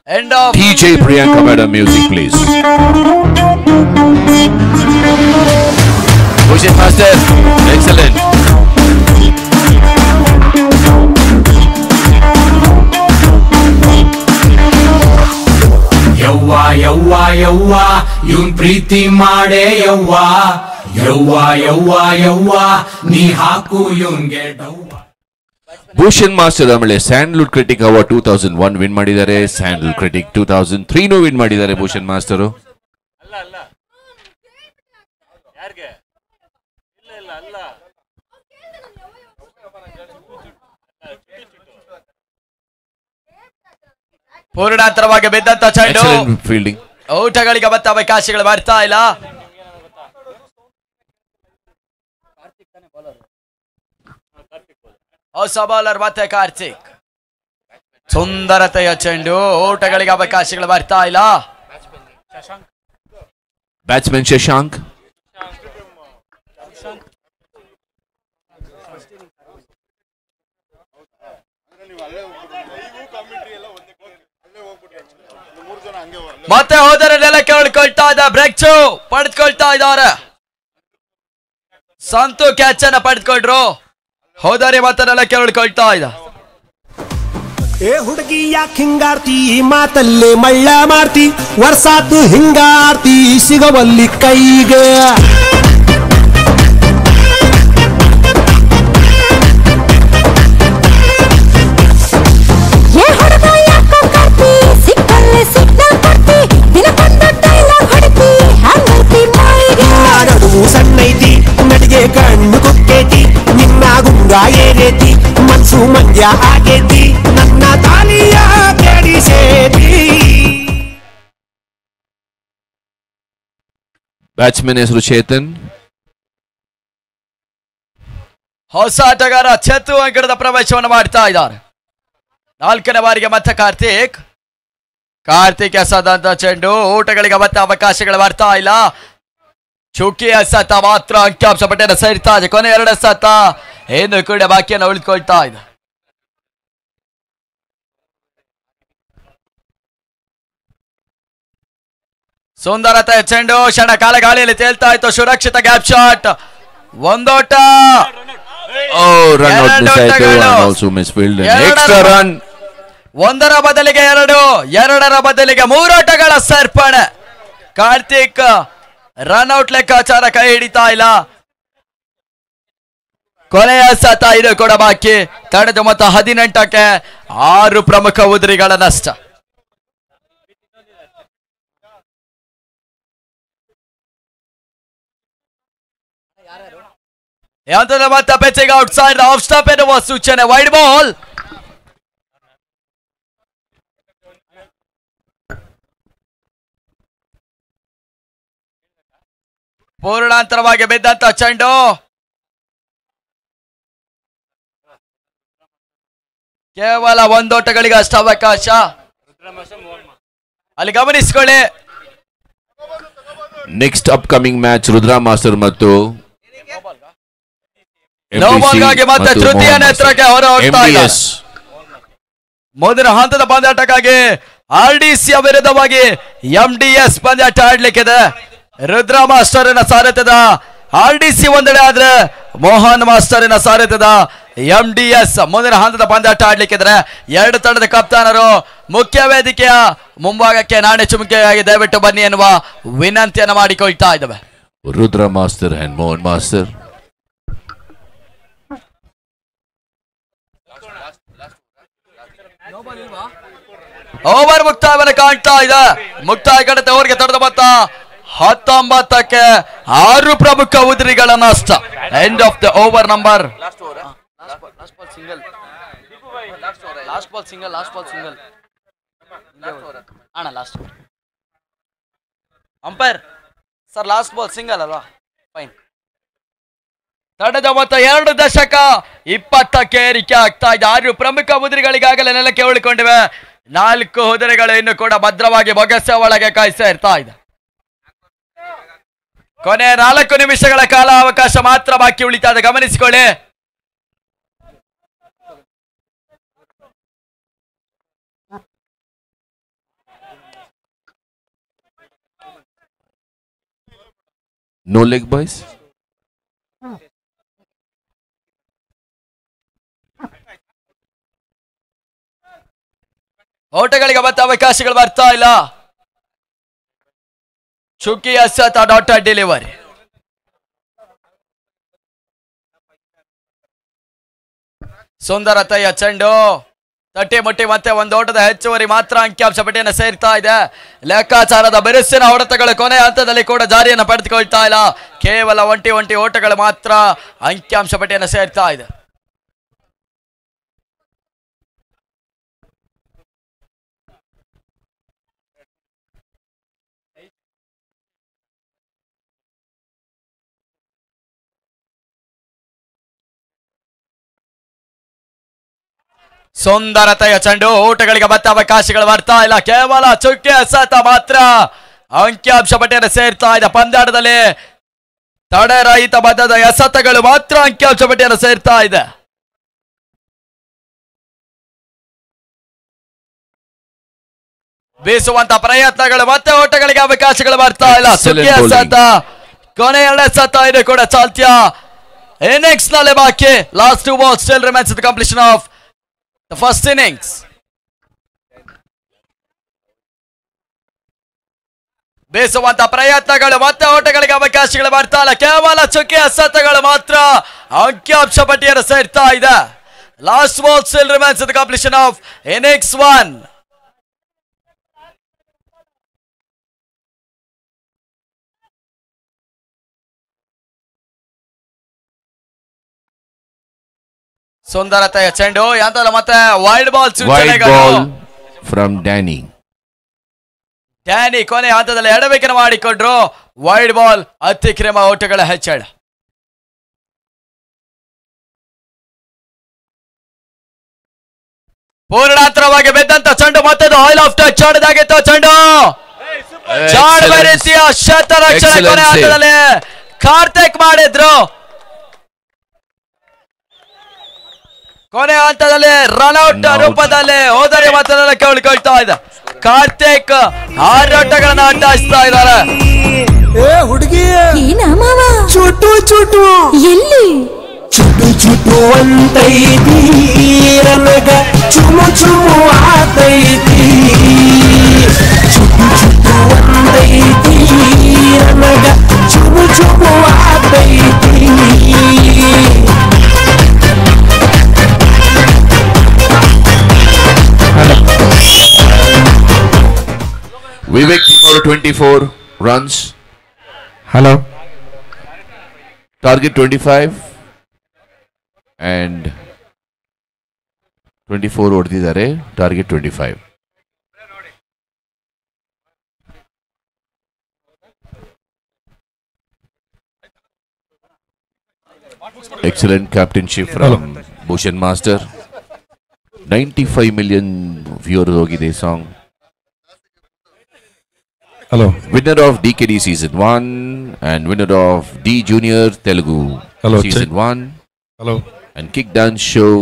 End of DJ Priyanka madam, music please. Bhushan Master, excellent. ಯವ್ವ ಯವ್ವ ಯವ್ವ ಇವನ್ ಪ್ರೀತಿ ಮಾಡೇ ಯವ್ವ ಯವ್ವ ಯವ್ವ ಯವ್ವ ನೀ ಹಾಕು ಇವನ್ಗೆ ಡವ್ವ. ಭೂಷಣ್ ಮಾಸ್ಟರ್ ಆಮೇಲೆ ಸ್ಯಾಂಡಲ್ವುಡ್ ಕ್ರಿಟಿಕ್ ಅವಾರ್ಡ್ 2001 ವಿನ್ ಮಾಡಿದ್ದಾರೆ. ಸ್ಯಾಂಡಲ್ವುಡ್ ಕ್ರಿಟಿಕ್ 2003 ವಿನ್ ಮಾಡಿದ್ದಾರೆ ಭೂಷಣ್ ಮಾಸ್ಟರ್. ಪೂರ್ಣಾಂತರವಾಗಿ ಬಿದ್ದಂತ ಚೆಂಡು, ಫೀಲ್ಡಿಂಗ್. ಔಟಗಳಿಗೆ ಮತ್ತೆ ಅವಕಾಶಗಳು ಬರ್ತಾ ಇಲ್ಲ. ಹೊಸ ಬೌಲರ್ ಮತ್ತೆ ಕಾರ್ತಿಕ್. ಸುಂದರತೆಯ ಚೆಂಡು, ಓಟಗಳಿಗೆ ಅವಕಾಶಗಳು ಬರ್ತಾ ಇಲ್ಲ. ಬ್ಯಾಟ್ಸ್ಮನ್ ಶಶಾಂಕ್. ಮತ್ತೆ ಹೋದರೆ ನೆಲಕ್ಕೆ ಉಳ್ಕೊಳ್ತಾ ಇದ್ದ. ಬ್ರೇಕ್ ಚೂ ಪಡೆದುಕೊಳ್ತಾ ಇದ್ದಾರೆ. ಸಂತು ಕ್ಯಾಚ್ ಅನ್ನ ಪಡೆದುಕೊಂಡ್ರು. ಹೋದರೆ ಮತ್ತೆ ನೆಲಕ್ಕೆ ಉಳ್ಕೊಳ್ತಾ ಇದ್ದ. ಏ ಹುಡುಗಿ ಯಾಕೆ ಹಿಂಗಾರ್ತಿ, ಮಾತಲ್ಲೇ ಮಳ್ಳ ಮಾಡ್ತಿ, ವರ್ಷಾತು ಹಿಂಗಾರ್ತಿ ಸಿಗವಲ್ಲಿ ಕೈಗೆ. ಸಣ್ಣೈತಿ ನಡಿಗೆ ಕಣ್ಣು ಕುಕ್ಕೇತಿ, ನಿನ್ನ ಗುಂಗ ಏರೇತಿ, ಮನ್ಸು ಮಂಡ್ಯ ಆಗೇತಿ, ನನ್ನ ತಾಲಿಯ ಕೆಡಿಸೇತಿ. ಬ್ಯಾಟ್ಸ್ಮನ್ ಹೆಸರು ಚೇತನ್. ಹೊಸ ಆಟಗಾರ ಚತ್ತು ಅಂಕಣದ ಪ್ರವೇಶವನ್ನು ಮಾಡ್ತಾ ಇದ್ದಾರೆ. 4ನೇ ಬಾರಿಗೆ ಮತ್ತೆ ಕಾರ್ತಿಕ್ ಎಸೆದಂತ ಚೆಂಡು, ಓಟಗಳಿಗೆ ಮತ್ತೆ ಅವಕಾಶಗಳು ಬರ್ತಾ ಇಲ್ಲ. ಚುಕಿಯ ಸತ ಮಾತ್ರ ಅಂಕಿಅಂಶ ಪಟ್ಟಿಯನ್ನು ಸೇರ್ತಾ ಇದೆ. ಕೊನೆ 2 ಸತ ಏನು ಕೂಡ ಬಾಕಿಯನ್ನು ಉಳಿದುಕೊಳ್ತಾ ಇದೆ. ಸುಂದರತೆ ಚೆಂಡು, ಕ್ಷಣ ಕಾಲ ಗಾಳಿಯಲ್ಲಿ ತೇಲ್ತಾ ಇತ್ತು. ಸುರಕ್ಷಿತ ಗ್ಯಾಪ್ ಶಾಟ್. 1 ಓಟ. ರನ್ ಔಟ್ ಮಿಸ್ ಆಯಿತು. Also miss field. Extra run. 1ರ ಬದಲಿಗೆ 2, 2ರ ಬದಲಿಗೆ 3 ಓಟಗಳ ಸೇರ್ಪಡೆ. ಕಾರ್ತಿಕ್ ರನ್ ಔಟ್ ಲೆಕ್ಕಾಚಾರ ಕೈ ಹಿಡಿತಾ ಇಲ್ಲ. ಕೊನೆಯ ಸತ ಇದು ಕೂಡ ಬಾಕಿ. ಕಳೆದ ಮೊತ್ತ 18ಕ್ಕೆ 6 ಪ್ರಮುಖ ಉದುರಿಗಳ ನಷ್ಟ. ಮತ್ತೆ pitching out side of stop ಎನ್ನುವ ಸೂಚನೆ. Wide ball. ಪೂರ್ಣಾಂತರವಾಗಿ ಬಿದ್ದಂತ ಚೆಂಡು, ಕೇವಲ 1 ಓಟಗಳಿಗೆ ಅಷ್ಟು ಅವಕಾಶ. ಅಲ್ಲಿ ಗಮನಿಸಿಕೊಳ್ಳಿ. Next upcoming match Rudra master ಮತ್ತು ನೋಬಾಲ್ಗಾಗಿ ಮತ್ತೆ ತೃತೀಯ ನೇತ್ರಕ್ಕೆ ಹೊರ ಹೋಗ್ತಾ ಇದ್ದಾರೆ. ಮುಂದಿನ ಹಂತದ ಪಂದ್ಯಾಟಕ್ಕಾಗಿ RDC ವಿರುದ್ಧವಾಗಿ MDS ಪಂದ್ಯಾಟ ಆಡ್ಲಿಕ್ಕಿದೆ. ರುದ್ರಾ ಮಾಸ್ಟರ್ ಸಾರಥ್ಯದ RDC ಒಂದೆಡೆ ಆದ್ರೆ ಮೋಹನ್ ಮಾಸ್ಟರಿನ ಸಾರಥ್ಯದ MDS ಮುಂದಿನ ಹಂತದ ಪಂದ್ಯಾಟ ಆಡ್ಲಿಕ್ಕಿದ್ರೆ ಎರಡು ತಂಡದ ಕಪ್ತಾನರು ಮುಖ್ಯ ವೇದಿಕೆಯ ಮುಂಭಾಗಕ್ಕೆ ನಾಣೆ ಚುಮುಕೆಯಾಗಿ ದಯವಿಟ್ಟು ಬನ್ನಿ ಎನ್ನುವ ವಿನಂತಿಯನ್ನು ಮಾಡಿಕೊಳ್ತಾ ಇದ್ದಾವೆ. Rudra master and Mohan master. Over ಮುಕ್ತಾಯವನ್ನು ಕಾಣ್ತಾ ಇದೆ. ಮುಕ್ತಾಯ ಕಡತೆ ಅವರಿಗೆ ತಡೆದ ಮೊತ್ತ 19ಕ್ಕೆ 6 ಪ್ರಮುಖ ಉದ್ರಿಗಳ ನಷ್ಟ. End of the over number umpire sir last ball single ಅಲ್ವಾ? ಫೈನ್. ತಡೆದ ಮೊತ್ತ 2 ದಶಕ 20ಕ್ಕೆ ಏರಿಕೆ ಆಗ್ತಾ ಇದೆ. 6 ಪ್ರಮುಖ ಉದುರಿಗಳಿಗಾಗಲೇ ನೆಲಕ್ಕೆ ಉಳಿಕೊಂಡಿವೆ. 4 ಉದುರಿಗಳು ಇನ್ನು ಕೂಡ ಭದ್ರವಾಗಿ ಬೊಗಸೆ ಒಳಗೆ ಕಾಯ್ತಾ ಇರ್ತಾ ಇದೆ. ಕೊನೆ 4 ನಿಮಿಷಗಳ ಕಾಲ ಅವಕಾಶ ಮಾತ್ರ ಬಾಕಿ ಉಳಿತಾ ಇದೆ, ಗಮನಿಸಿಕೊಳ್ಳಿ. No leg boys. ಓಟಗಳಿಗೆ ಮತ್ತೆ ಅವಕಾಶಗಳು ಬರ್ತಾ ಇಲ್ಲ. ಚುಕ್ಕಿ ಅಸತ ಡಾಟರ್ ಡೆಲಿವರಿ. ಸುಂದರತೆಯ ಚೆಂಡು ತಟ್ಟಿ ಮುಟ್ಟಿ ಮತ್ತೆ ಒಂದು ಓಟದ ಹೆಚ್ಚುವರಿ ಮಾತ್ರ ಅಂಕಿಅಂಶ ಪಟ್ಟಿಯನ್ನು ಸೇರ್ತಾ ಇದೆ. ಲೆಕ್ಕಾಚಾರದ ಬಿರುಸಿನ ಹೊಡೆತಗಳು ಕೊನೆ ಹಂತದಲ್ಲಿ ಕೂಡ ಜಾರಿಯನ್ನು ಪಡೆದುಕೊಳ್ತಾ ಇಲ್ಲ. ಕೇವಲ ಒಂಟಿ ಓಟಗಳು ಮಾತ್ರ ಅಂಕಿಅಂಶ ಪಟ್ಟಿಯನ್ನು ಸೇರ್ತಾ ಇದೆ. ಸುಂದರತೆಯ ಚೆಂಡು ಓಟಗಳಿಗೆ ಮತ್ತೆ ಅವಕಾಶಗಳು ಬರ್ತಾ ಇಲ್ಲ. ಕೇವಲ ಚುಕ್ಕೆ ಎಸೆತ ಮಾತ್ರ ಅಂಕಿಅಂಶ ಪಟ್ಟಿಯನ್ನು ಸೇರ್ತಾ ಇದೆ. ಪಂದ್ಯಾಟದಲ್ಲಿ ತಡೆರಹಿತ ಬದ್ಧದ ಎಸೆತಗಳು ಮಾತ್ರ ಅಂಕಿಅಂಶ ಪಟ್ಟಿಯನ್ನು ಸೇರ್ತಾ ಇದೆ. ಬೀಸುವಂತ ಪ್ರಯತ್ನಗಳು ಮತ್ತೆ ಓಟಗಳಿಗೆ ಅವಕಾಶಗಳು ಬರ್ತಾ ಇಲ್ಲ. ಚುಕ್ಕೆ ಎಸೆತ ಕೊನೆ 2 ಎಸೆತ ಇದೆ ಕೂಡ ಚಾಲ್ತ್ಯ ಇನ್ನಿಂಗ್ಸ್ ನಲ್ಲಿ ಬಾಕಿ. Last 2 balls still remains at the completion of the first innings. ಬೀಸುವಂತ ಪ್ರಯತ್ನಗಳು ಮತ್ತೆ ಓಟಗಳಿಗೆ ಅವಕಾಶಗಳು ಬರ್ತಾ ಇಲ್ಲ. ಕೇವಲ ಚುಕ್ಕೆ ಎಸೆತಗಳು ಮಾತ್ರ ಅಂಕಿಅಂಶ ಪಟ್ಟಿಯನ್ನು ಸೇರ್ತಾ ಇದೆ. Last ball still remains at the completion of innings 1. ಸುಂದರತೆಯ ಚೆಂಡು ಯಾಂತಲ್ಲ ಮತ್ತೆ wide ball from Danny. Danny ಕೊನೆ ಹಂತದಲ್ಲಿ ಎಡವಿಕೆಯನ್ನು ಮಾಡಿಕೊಂಡ್ರು. ವೈಡ್ ಬಾಲ್ ಅತಿಕ್ರಮ ಓಟಗಳ ಹೆಚ್ಚಳ. ಪೂರ್ಣಾಂತರವಾಗಿ ಬಿದ್ದಂತ ಚೆಂಡು ಮತ್ತೊಂದು ಆಯಿಲ್ ಆಫ್ ಟಚ್ ಆಡಿದಾಗಿತ್ತು. ಚೆಂಡು ಜಾಡುವ ರೀತಿಯ ಶತರಕ್ಷಣೆ ಕೊನೆ ಹಂತದಲ್ಲಿ ಕಾರ್ತಿಕ್ ಮಾಡಿದ್ರು. ಕೊನೆ ಹಂತದಲ್ಲಿ ರನ್ಔಟ್ ರೂಪದಲ್ಲಿ ಹೋದರೆ ಮಾತ್ರ ಉಳ್ಕೊಳ್ತಾ ಇದೆ. ಕಾರ್ತಿಕ್ 6 ಓಟಗಳನ್ನ ಅಡ್ಡಾಯಿಸ್ತಾ ಇದ್ದಾರೆ. ಹುಡುಗಿ ಚುಟು ಚುಟು ಎಲ್ಲಿ ಚುಟು ಚುಟು ಅಂತೈತಿ ನನಗ ಚುಮು ಚುಮು ಆತೈತಿ. ಚುಟು ಚುಟು ಅಂತೈತಿ ನನಗ ಚುಮು ಚುಮು ಆತೈತಿ. Vivek Timur 24 runs. Hello. Target 25 and 24 ಹೊಡೆದಿದ್ದಾರೆ. Target 25. Excellent captainship from Bhushan Master. 95 million viewers ಹೋಗಿದೆ song. Hello. Winner of DKD Season 1 and winner of D Junior Telugu Hello, Season 1 Hello. and Kick Dance Show.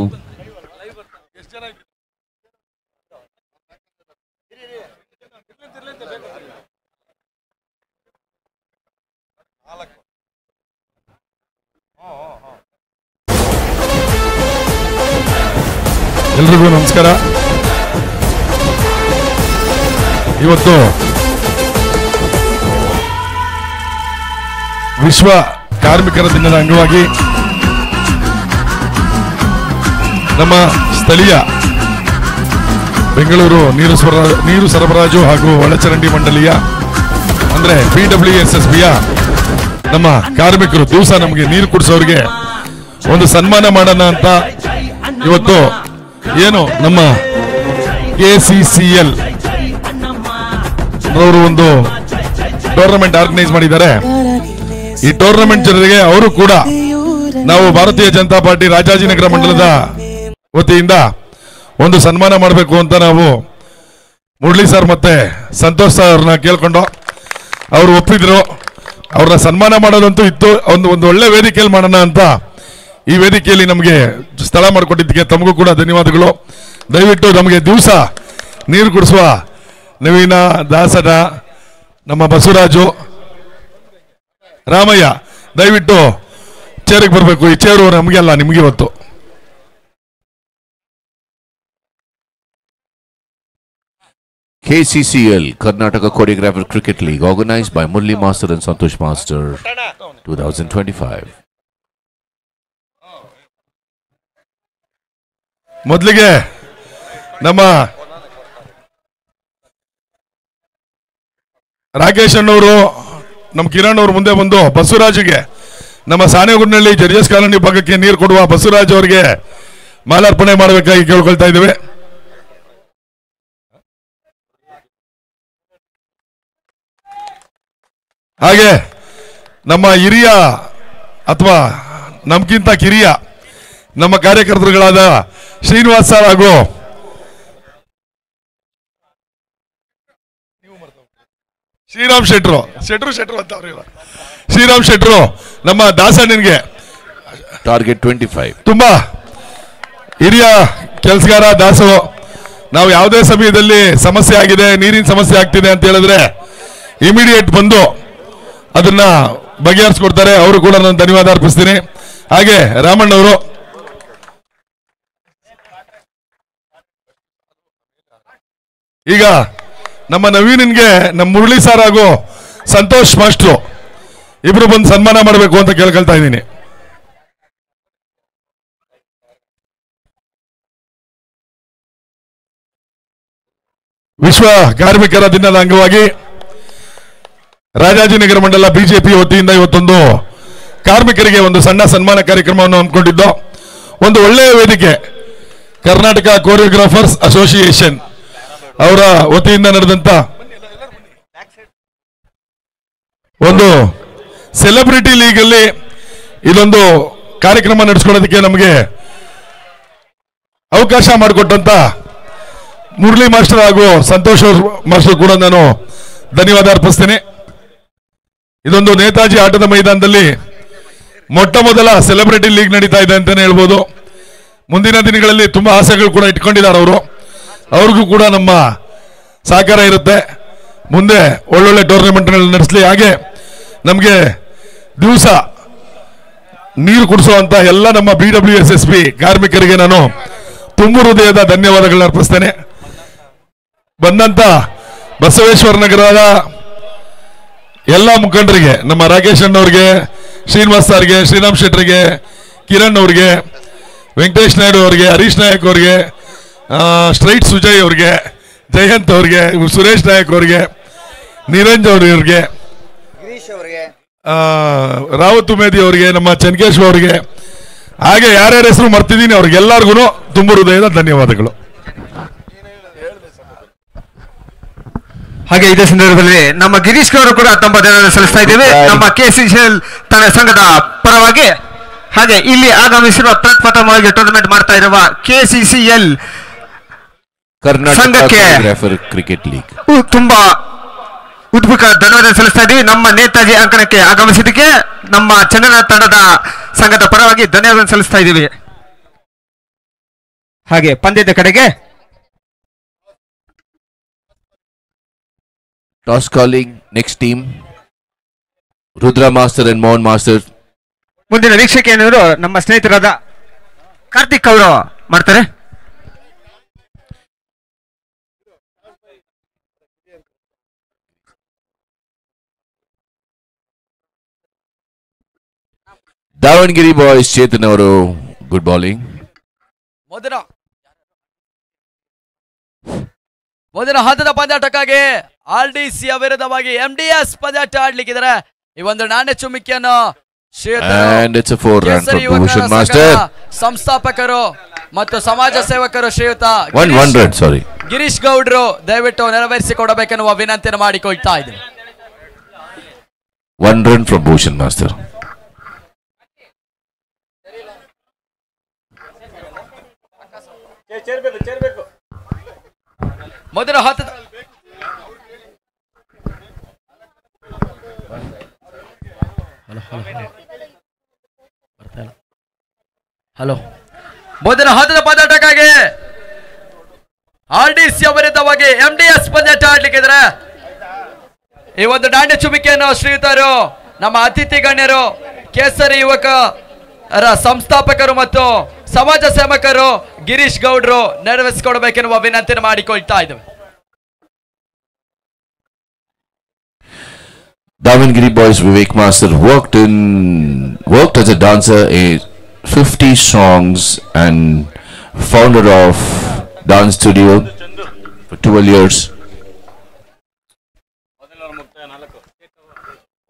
ಎಲ್ರಿಗೂ ನಮಸ್ಕಾರ. ಇವತ್ತು ವಿಶ್ವ ಕಾರ್ಮಿಕರ ದಿನದ ಅಂಗವಾಗಿ ನಮ್ಮ ಸ್ಥಳೀಯ ಬೆಂಗಳೂರು ನೀರು ಸರಬರಾಜು ಹಾಗೂ ಒಳಚರಂಡಿ ಮಂಡಳಿಯ ಅಂದ್ರೆ PWSSBಯ ನಮ್ಮ ಕಾರ್ಮಿಕರು ದಿವಸ ನಮಗೆ ನೀರು ಕುಡಿಸೋರಿಗೆ ಒಂದು ಸನ್ಮಾನ ಮಾಡೋಣ ಅಂತ ಇವತ್ತು ಏನು ನಮ್ಮ KCCL ಅವರು ಒಂದು ಟೂರ್ನಮೆಂಟ್ ಆರ್ಗನೈಸ್ ಮಾಡಿದ್ದಾರೆ. ಈ ಟೂರ್ನಮೆಂಟ್ ಜನರಿಗೆ ಅವರು ಕೂಡ ನಾವು ಭಾರತೀಯ ಜನತಾ ಪಾರ್ಟಿ ರಾಜಾಜಿನಗರ ಮಂಡಲದ ವತಿಯಿಂದ ಒಂದು ಸನ್ಮಾನ ಮಾಡಬೇಕು ಅಂತ ನಾವು ಮುರಳಿ ಸರ್ ಮತ್ತೆ ಸಂತೋಷ್ ಸರ್ ಅವ್ರನ್ನ ಕೇಳ್ಕೊಂಡು ಅವರು ಒಪ್ಪಿದ್ರು. ಅವ್ರನ್ನ ಸನ್ಮಾನ ಮಾಡೋದಂತೂ ಇತ್ತು. ಒಂದು ಒಳ್ಳೆ ವೇದಿಕೆಯಲ್ಲಿ ಮಾಡೋಣ ಅಂತ ಈ ವೇದಿಕೆಯಲ್ಲಿ ನಮಗೆ ಸ್ಥಳ ಮಾಡಿಕೊಟ್ಟಿದ್ದಕ್ಕೆ ತಮಗೂ ಕೂಡ ಧನ್ಯವಾದಗಳು. ದಯವಿಟ್ಟು ನಮಗೆ ದಿವಸ ನೀರು ಕುಡಿಸುವ ನವೀನ ದಾಸನ ನಮ್ಮ ಬಸವರಾಜು ರಾಮಯ್ಯ ದಯವಿಟ್ಟು ಚೇರಿಗೆ ಬರಬೇಕು. ಈ ಚೇರು ನಮಗೆ ಅಲ್ಲ, ನಿಮಗೆ ಇವತ್ತು. KCCL, Karnataka Choreographer Cricket League, organized by Murli Master and Santosh Master, 2025. ಮೊದಲಿಗೆ ನಮ್ಮ ರಾಕೇಶ್ ಅಣ್ಣವರು ನಮ್ಮ ಕಿರಣ್ ಅವರು ಮುಂದೆ ಬಂದು ಬಸವರಾಜ್ಗೆ ನಮ್ಮ ಸಾಣೆಗುಡ್ನಳ್ಳಿ ಜರ್ಜಸ್ ಕಾಲೋನಿ ಭಾಗಕ್ಕೆ ನೀರು ಕೊಡುವ ಬಸವರಾಜ್ ಅವರಿಗೆ ಮಾಲಾರ್ಪಣೆ ಮಾಡಬೇಕಾಗಿ ಕೇಳ್ಕೊಳ್ತಾ ಇದ್ದೇವೆ. ಹಾಗೆ ನಮ್ಮ ಹಿರಿಯ ಅಥವಾ ನಮ್ಗಿಂತ ಕಿರಿಯ ನಮ್ಮ ಕಾರ್ಯಕರ್ತರುಗಳಾದ ಶ್ರೀನಿವಾಸ್ ಸರ್ ಹಾಗೂ ಶ್ರೀರಾಮ್ ಶೆಟ್ರು ಅಂತ ಅವ್ರು ಶ್ರೀರಾಮ್ ಶೆಟ್ರು ನಮ್ಮ ದಾಸಣ್ಣನಿಗೆ ಟಾರ್ಗೆಟ್ 25 ತುಂಬಾ ಹಿರಿಯ ಕೆಲಸಗಾರ ದಾಸು. ನಾವು ಯಾವುದೇ ಸಮಯದಲ್ಲಿ ಸಮಸ್ಯೆ ಆಗಿದೆ, ನೀರಿನ ಸಮಸ್ಯೆ ಆಗ್ತಿದೆ ಅಂತ ಹೇಳಿದ್ರೆ ಇಮಿಡಿಯೇಟ್ ಬಂದು ಅದನ್ನ ಬಗೆಹರಿಸ್ಕೊಡ್ತಾರೆ. ಅವರು ಕೂಡ ನಾನು ಧನ್ಯವಾದ ಅರ್ಪಿಸ್ತೀನಿ. ಹಾಗೆ ರಾಮಣ್ಣವರು ಈಗ ನಮ್ಮ ನವೀನ್ಗೆ ನಮ್ಮ ಮುರಳಿ ಸರ್ ಹಾಗೂ ಸಂತೋಷ್ ಮಾಸ್ಟ್ರು ಇಬ್ರು ಬಂದು ಸನ್ಮಾನ ಮಾಡಬೇಕು ಅಂತ ಕೇಳ್ಕೊಳ್ತಾ ಇದ್ದೀನಿ. ವಿಶ್ವ ಕಾರ್ಮಿಕರ ದಿನದ ಅಂಗವಾಗಿ ರಾಜಾಜಿನಗರ ಮಂಡಲ ಬಿಜೆಪಿ ವತಿಯಿಂದ ಇವತ್ತೊಂದು ಕಾರ್ಮಿಕರಿಗೆ ಒಂದು ಸಣ್ಣ ಸನ್ಮಾನ ಕಾರ್ಯಕ್ರಮವನ್ನು ಹಮ್ಮಿಕೊಂಡಿದ್ದು, ಒಂದು ಒಳ್ಳೆಯ ವೇದಿಕೆ ಕರ್ನಾಟಕ ಕೋರಿಯೋಗ್ರಾಫರ್ಸ್ ಅಸೋಸಿಯೇಷನ್ ಅವರ ವತಿಯಿಂದ ನಡೆದಂತ ಒಂದು ಸೆಲೆಬ್ರಿಟಿ ಲೀಗ್ ಅಲ್ಲಿ ಇದೊಂದು ಕಾರ್ಯಕ್ರಮ ನಡೆಸ್ಕೊಳ್ಳೋದಕ್ಕೆ ನಮಗೆ ಅವಕಾಶ ಮಾಡಿಕೊಟ್ಟಂತ ಮುರಳಿ ಮಾಸ್ಟರ್ ಹಾಗೂ ಸಂತೋಷ್ ಮಾಸ್ಟರ್ ಕೂಡ ನಾನು ಧನ್ಯವಾದ ಅರ್ಪಿಸ್ತೀನಿ. ಇದೊಂದು ನೇತಾಜಿ ಆಟದ ಮೈದಾನದಲ್ಲಿ ಮೊಟ್ಟ ಮೊದಲ ಸೆಲೆಬ್ರಿಟಿ ಲೀಗ್ ನಡೀತಾ ಇದೆ ಅಂತಾನೆ ಹೇಳ್ಬೋದು. ಮುಂದಿನ ದಿನಗಳಲ್ಲಿ ತುಂಬಾ ಆಸೆಗಳು ಕೂಡ ಇಟ್ಕೊಂಡಿದ್ದಾರೆ ಅವರು. ಅವ್ರಿಗೂ ಕೂಡ ನಮ್ಮ ಸಹಕಾರ ಇರುತ್ತೆ. ಮುಂದೆ ಒಳ್ಳೊಳ್ಳೆ ಟೂರ್ನಮೆಂಟ್ಗಳನ್ನ ನಡೆಸಲಿ. ಹಾಗೆ ನಮಗೆ ದಿವಸ ನೀರು ಕುಡಿಸುವಂತ ಎಲ್ಲ ನಮ್ಮ BWSSB ಕಾರ್ಮಿಕರಿಗೆ ನಾನು ತುಂಬು ಹೃದಯದ ಧನ್ಯವಾದಗಳನ್ನ ಅರ್ಪಿಸ್ತೇನೆ. ಬಂದಂತ ಬಸವೇಶ್ವರ ನಗರದ ಎಲ್ಲ ಮುಖಂಡರಿಗೆ, ನಮ್ಮ ರಾಕೇಶ್ ಅಣ್ಣವ್ರಿಗೆ, ಶ್ರೀನಿವಾಸ್ ಸರ್ಗೆ, ಶ್ರೀರಾಮ್ ಶೆಟ್ರಿಗೆ, ಕಿರಣ್ ಅವ್ರಿಗೆ, ವೆಂಕಟೇಶ್ ನಾಯ್ಡು ಅವ್ರಿಗೆ, ಹರೀಶ್ ನಾಯಕ್ ಅವ್ರಿಗೆ, ಸ್ಟ್ರೈಟ್ ಸುಜಯ್ ಅವ್ರಿಗೆ, ಜಯಂತ್ ಅವ್ರಿಗೆ, ಸುರೇಶ್ ನಾಯಕ್ ಅವ್ರಿಗೆ, ನಿರಂಜ್ ಅವ್ರಿಗೆ, ರಾವತ್ ಉಮೇದಿ ಅವರಿಗೆ, ನಮ್ಮ ಚನ್ಕೇಶ್ವ ಅವರಿಗೆ, ಹಾಗೆ ಯಾರ್ಯಾರ ಹೆಸರು ಮರ್ತಿದ್ದೀನಿ ಅವ್ರಿಗೆಲ್ಲರಿಗೂ ತುಂಬ ಹೃದಯದ ಧನ್ಯವಾದಗಳು. ಹಾಗೆ ಇದೇ ಸಂದರ್ಭದಲ್ಲಿ ನಮ್ಮ ಗಿರೀಶ್ ಅವರು ಕೂಡ ತಮ್ಮ ಧನ್ಯವಾದ ಸಲ್ಲಿಸ್ತಾ ಇದ್ದೇವೆ ನಮ್ಮ KCCL ಸಂಘದ ಪರವಾಗಿ. ಹಾಗೆ ಇಲ್ಲಿ ಆಗಮಿಸಿರುವ ಪ್ರಪ್ರಥಮವಾಗಿ ಟೂರ್ನಮೆಂಟ್ ಮಾಡ್ತಾ ಇರುವ KCCL ಸಂಘಕ್ಕೆ ಕ್ರಿಕೆಟ್ ಲೀಗ್ ತುಂಬಾ ಉದ್ಭುತ ಧನ್ಯವಾದ ಸಲ್ಲಿಸ್ತಾ ಇದ್ದೀವಿ. ನಮ್ಮ ನೇತಾಜಿ ಅಂಕಣಕ್ಕೆ ಆಗಮಿಸಿದ್ದಕ್ಕೆ ನಮ್ಮ ಚಂದನ ತಂಡದ ಸಂಘದ ಪರವಾಗಿ ಧನ್ಯವಾದ ಸಲ್ಲಿಸ್ತಾ ಇದ್ದೀವಿ. ಹಾಗೆ ಪಂದ್ಯದ ಕಡೆಗೆ toss calling next team Rudra master and Mohan master. ಮುಂದಿನ ವೀಕ್ಷಕ ಏನಾದ್ರು ನಮ್ಮ ಸ್ನೇಹಿತರಾದ ಕಾರ್ತಿಕ್ ಅವರು ಮಾಡ್ತಾರೆ. ದಾವಣಗೆರೆ ಬಾಯ್ಸ್ ಚೇತನ್ ಅವರು ಗುಡ್ ಬಾಲಿಂಗ್. ಮೊದಲ ಹಂತದ ಪಂದ್ಯಾಟಕ್ಕಾಗಿ RDC ವಿರುದ್ಧವಾಗಿ MDS ಪಂದ್ಯಾಟ ಆಡ್ಲಿಕ್ಕಿದ್ದಾರೆ. ಈ ಒಂದು ನಾಣ್ಯ ಚುಮ್ಮಿಕೆಯನ್ನು ಸಂಸ್ಥಾಪಕರು ಮತ್ತು ಸಮಾಜ ಸೇವಕರು ಶ್ರೀಯುತ ಗಿರೀಶ್ ಗೌಡ್ರು ದಯವಿಟ್ಟು ನೆರವೇರಿಸಿಕೊಡಬೇಕೆನ್ನುವ ವಿನಂತಿಯನ್ನು ಮಾಡಿಕೊಳ್ತಾ ಇದ್ದೀನಿ. 1 run from Bhushan Master. ಮೊದಲ ಹಂತದ ಮೊದಲ ಹಂತದ ಪಂದ್ಯಾಟಕ್ಕಾಗಿ RDC ವಿರುದ್ಧವಾಗಿ MDS ಪಂದ್ಯಾಟ ಆಡ್ಲಿಕ್ಕಿದ್ರೆ. ಈ ಒಂದು ನಾಣ್ಯ ಚುಮಿಕೆಯನ್ನು ಶ್ರೀಯುತರು ನಮ್ಮ ಅತಿಥಿ ಗಣ್ಯರು ಕೇಸರಿ ಯುವಕರ ಸಂಸ್ಥಾಪಕರು ಮತ್ತು ಸಮಾಜ ಸೇವಕರು ಗಿರೀಶ್ ಗೌಡ್ರು ನೆರವೇರಿಸಿಕೊಡಬೇಕೆನ್ನುವ ವಿನಂತಿಯನ್ನು ಮಾಡಿಕೊಳ್ತಾ ಇದ್ದೇವೆ. Davangere boys Vivek Master worked as a dancer in 50 songs and founder of dance studio for 12 years.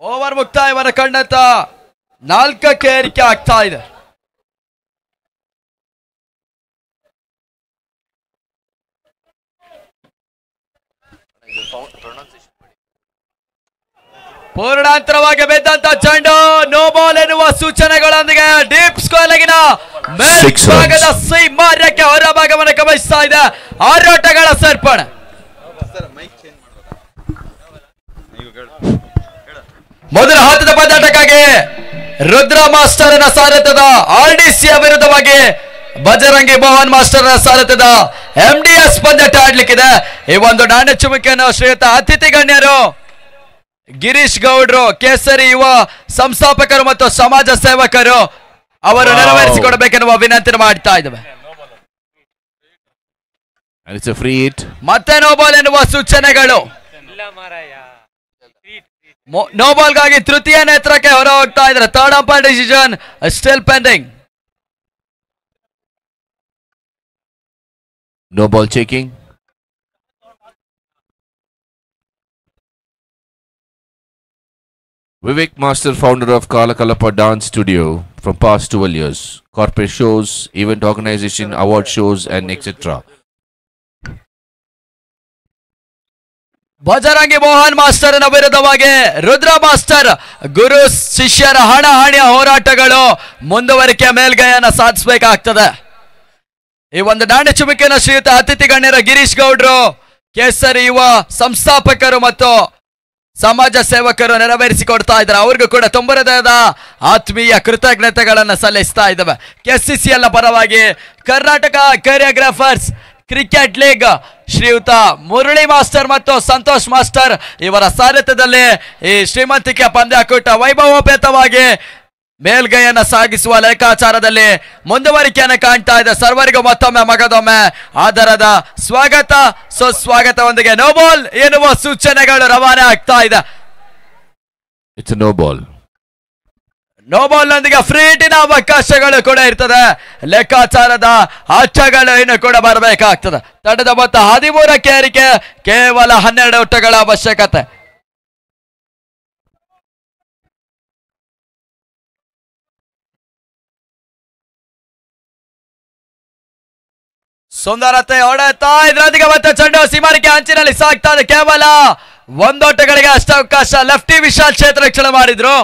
Over ಮುಕ್ತಾಯವರ ಕಣ್ಣತ್ತ 4ಕ್ಕೆ ಏರಿಕೆ ಆಗ್ತಾ ಇದೆ. ಪೂರ್ಣಾಂತರವಾಗಿ ಬಿದ್ದಂತ ಚೆಂಡು ನೋ ಬಾಲ್ ಎನ್ನುವ ಸೂಚನೆಗಳೊಂದಿಗೆ ಡೀಪ್ ಸ್ಕೋರ್ಗಿನ ಮೇಲ್ಭಾಗದ ಸೀಮಾರ್ಯಕ್ಕೆ ಹೊರಭಾಗವನ್ನು ಗಮನಿಸ್ತಾ ಇದೆ. ಆರಾಟಗಳ ಸೇರ್ಪಡೆ. ಮೊದಲ ಹಂತದ ಪಂದ್ಯಾಟಕ್ಕಾಗಿ ರುದ್ರ ಮಾಸ್ಟರ್ನ ಸಾರಥ್ಯದ RDC ವಿರುದ್ಧವಾಗಿ ಬಜರಂಗಿ ಮೋಹನ್ ಮಾಸ್ಟರ್ನ ಸಾರಥ್ಯದ MDS ಪಂದ್ಯಾಟ ಆಡ್ಲಿಕ್ಕಿದೆ. ಈ ಒಂದು ನಾಣ್ಯ ಚುಮುಕಿಯನ್ನು ಶ್ರೀಯುತ ಅತಿಥಿ ಗಣ್ಯರು ಗಿರೀಶ್ ಗೌಡ್ರು ಕೇಸರಿ ಯುವ ಸಂಸ್ಥಾಪಕರು ಮತ್ತು ಸಮಾಜ ಸೇವಕರು ಅವರು ನೆರವೇರಿಸಿಕೊಡಬೇಕೆನ್ನುವ ವಿನಂತಿ ಮಾಡ್ತಾ ಇದ್ದೇವೆ. ಮತ್ತೆ ನೋಬಾಲ್ ಎನ್ನುವ ಸೂಚನೆಗಳು. ನೋಬಾಲ್ಗಾಗಿ ತೃತೀಯ ನೇತ್ರಕ್ಕೆ ಹೊರ ಹೋಗ್ತಾ ಇದ್ದಾರೆ. Third umpire decision still pending. No ball checking. Vivek Master, founder of Kalakalapa Dance Studio from past 12 years. Corporate shows, event organization, award shows and etc. Bajrangi Mohan master ವಿರುದ್ಧವಾಗಿ ರುದ್ರ ಮಾಸ್ಟರ್ ಗುರು ಶಿಷ್ಯರ ಹಣಾಹಣಿಯ ಹೋರಾಟಗಳು ಮುಂದುವರಿಕೆ ಮೇಲ್ಗೈಯನ್ನು ಸಾಧಿಸಬೇಕಾಗ್ತದೆ. ಈ ಒಂದು ನಾಣ್ಯ ಚುಮುಕಿನ ಶ್ರೀಯುತ ಅತಿಥಿ ಗಣ್ಯರ ಗಿರೀಶ್ ಗೌಡ್ರು ಕೇಸರಿ ಯುವ ಸಂಸ್ಥಾಪಕರು ಮತ್ತು ಸಮಾಜ ಸೇವಕರು ನೆರವೇರಿಸಿಕೊಡ್ತಾ ಇದ್ದಾರೆ. ಅವ್ರಿಗೂ ಕೂಡ ತುಂಬ ಹೃದಯದ ಆತ್ಮೀಯ ಕೃತಜ್ಞತೆಗಳನ್ನು ಸಲ್ಲಿಸ್ತಾ ಇದ್ದಾವೆ. KCCL ಪರವಾಗಿ ಕರ್ನಾಟಕ ಕೊರಿಯೋಗ್ರಾಫರ್ಸ್ ಕ್ರಿಕೆಟ್ ಲೀಗ್ ಶ್ರೀಯುತ ಮುರಳಿ ಮಾಸ್ಟರ್ ಮತ್ತು ಸಂತೋಷ್ ಮಾಸ್ಟರ್ ಇವರ ಸಾರಥ್ಯದಲ್ಲಿ ಈ ಶ್ರೀಮಂತಿಕೆ ಪಂದ್ಯಾಕೂಟ ವೈಭವೋಪೇತವಾಗಿ ಮೇಲ್ಗೈಯನ್ನು ಸಾಗಿಸುವ ಲೆಕ್ಕಾಚಾರದಲ್ಲಿ ಮುಂದುವರಿಕೆಯನ್ನು ಕಾಣ್ತಾ ಇದೆ. ಸರ್ವರಿಗೂ ಮತ್ತೊಮ್ಮೆ ಮಗದೊಮ್ಮೆ ಆಧಾರದ ಸ್ವಾಗತ ಸುಸ್ವಾಗತದೊಂದಿಗೆ ನೋಬಾಲ್ ಎನ್ನುವ ಸೂಚನೆಗಳು ರವಾನೆ ಆಗ್ತಾ ಇದೆ. It's no ball. ನೋಬಾಲ್ ನೊಂದಿಗೆ ಫ್ರೀಟಿನ ಅವಕಾಶಗಳು ಕೂಡ ಇರ್ತದೆ. ಲೆಕ್ಕಾಚಾರದ ಆಟಗಳು ಇನ್ನು ಕೂಡ ಬರಬೇಕಾಗ್ತದೆ. ತಂಡದ ಮೊತ್ತ 13ಕ್ಕೆ ಏರಿಕೆ, ಕೇವಲ 12 ಓಟಗಳ ಅವಶ್ಯಕತೆ. ಸುಂದರತೆ ಹೊಡೆತಾ ಇದ್ರೊಂದಿಗೆ ಮತ್ತೆ ಚೆಂಡು ಸೀಮಾರಿಕೆ ಅಂಚಿನಲ್ಲಿ ಸಾಗ್ತಾ ಇದೆ. ಕೇವಲ 1 ಓಟಗಳಿಗೆ ಅಷ್ಟಾವಕಾಶ. ಲೆಫ್ಟಿ ವಿಶಾಲ್ ಕ್ಷೇತ್ರ ರಕ್ಷಣೆ ಮಾಡಿದ್ರು.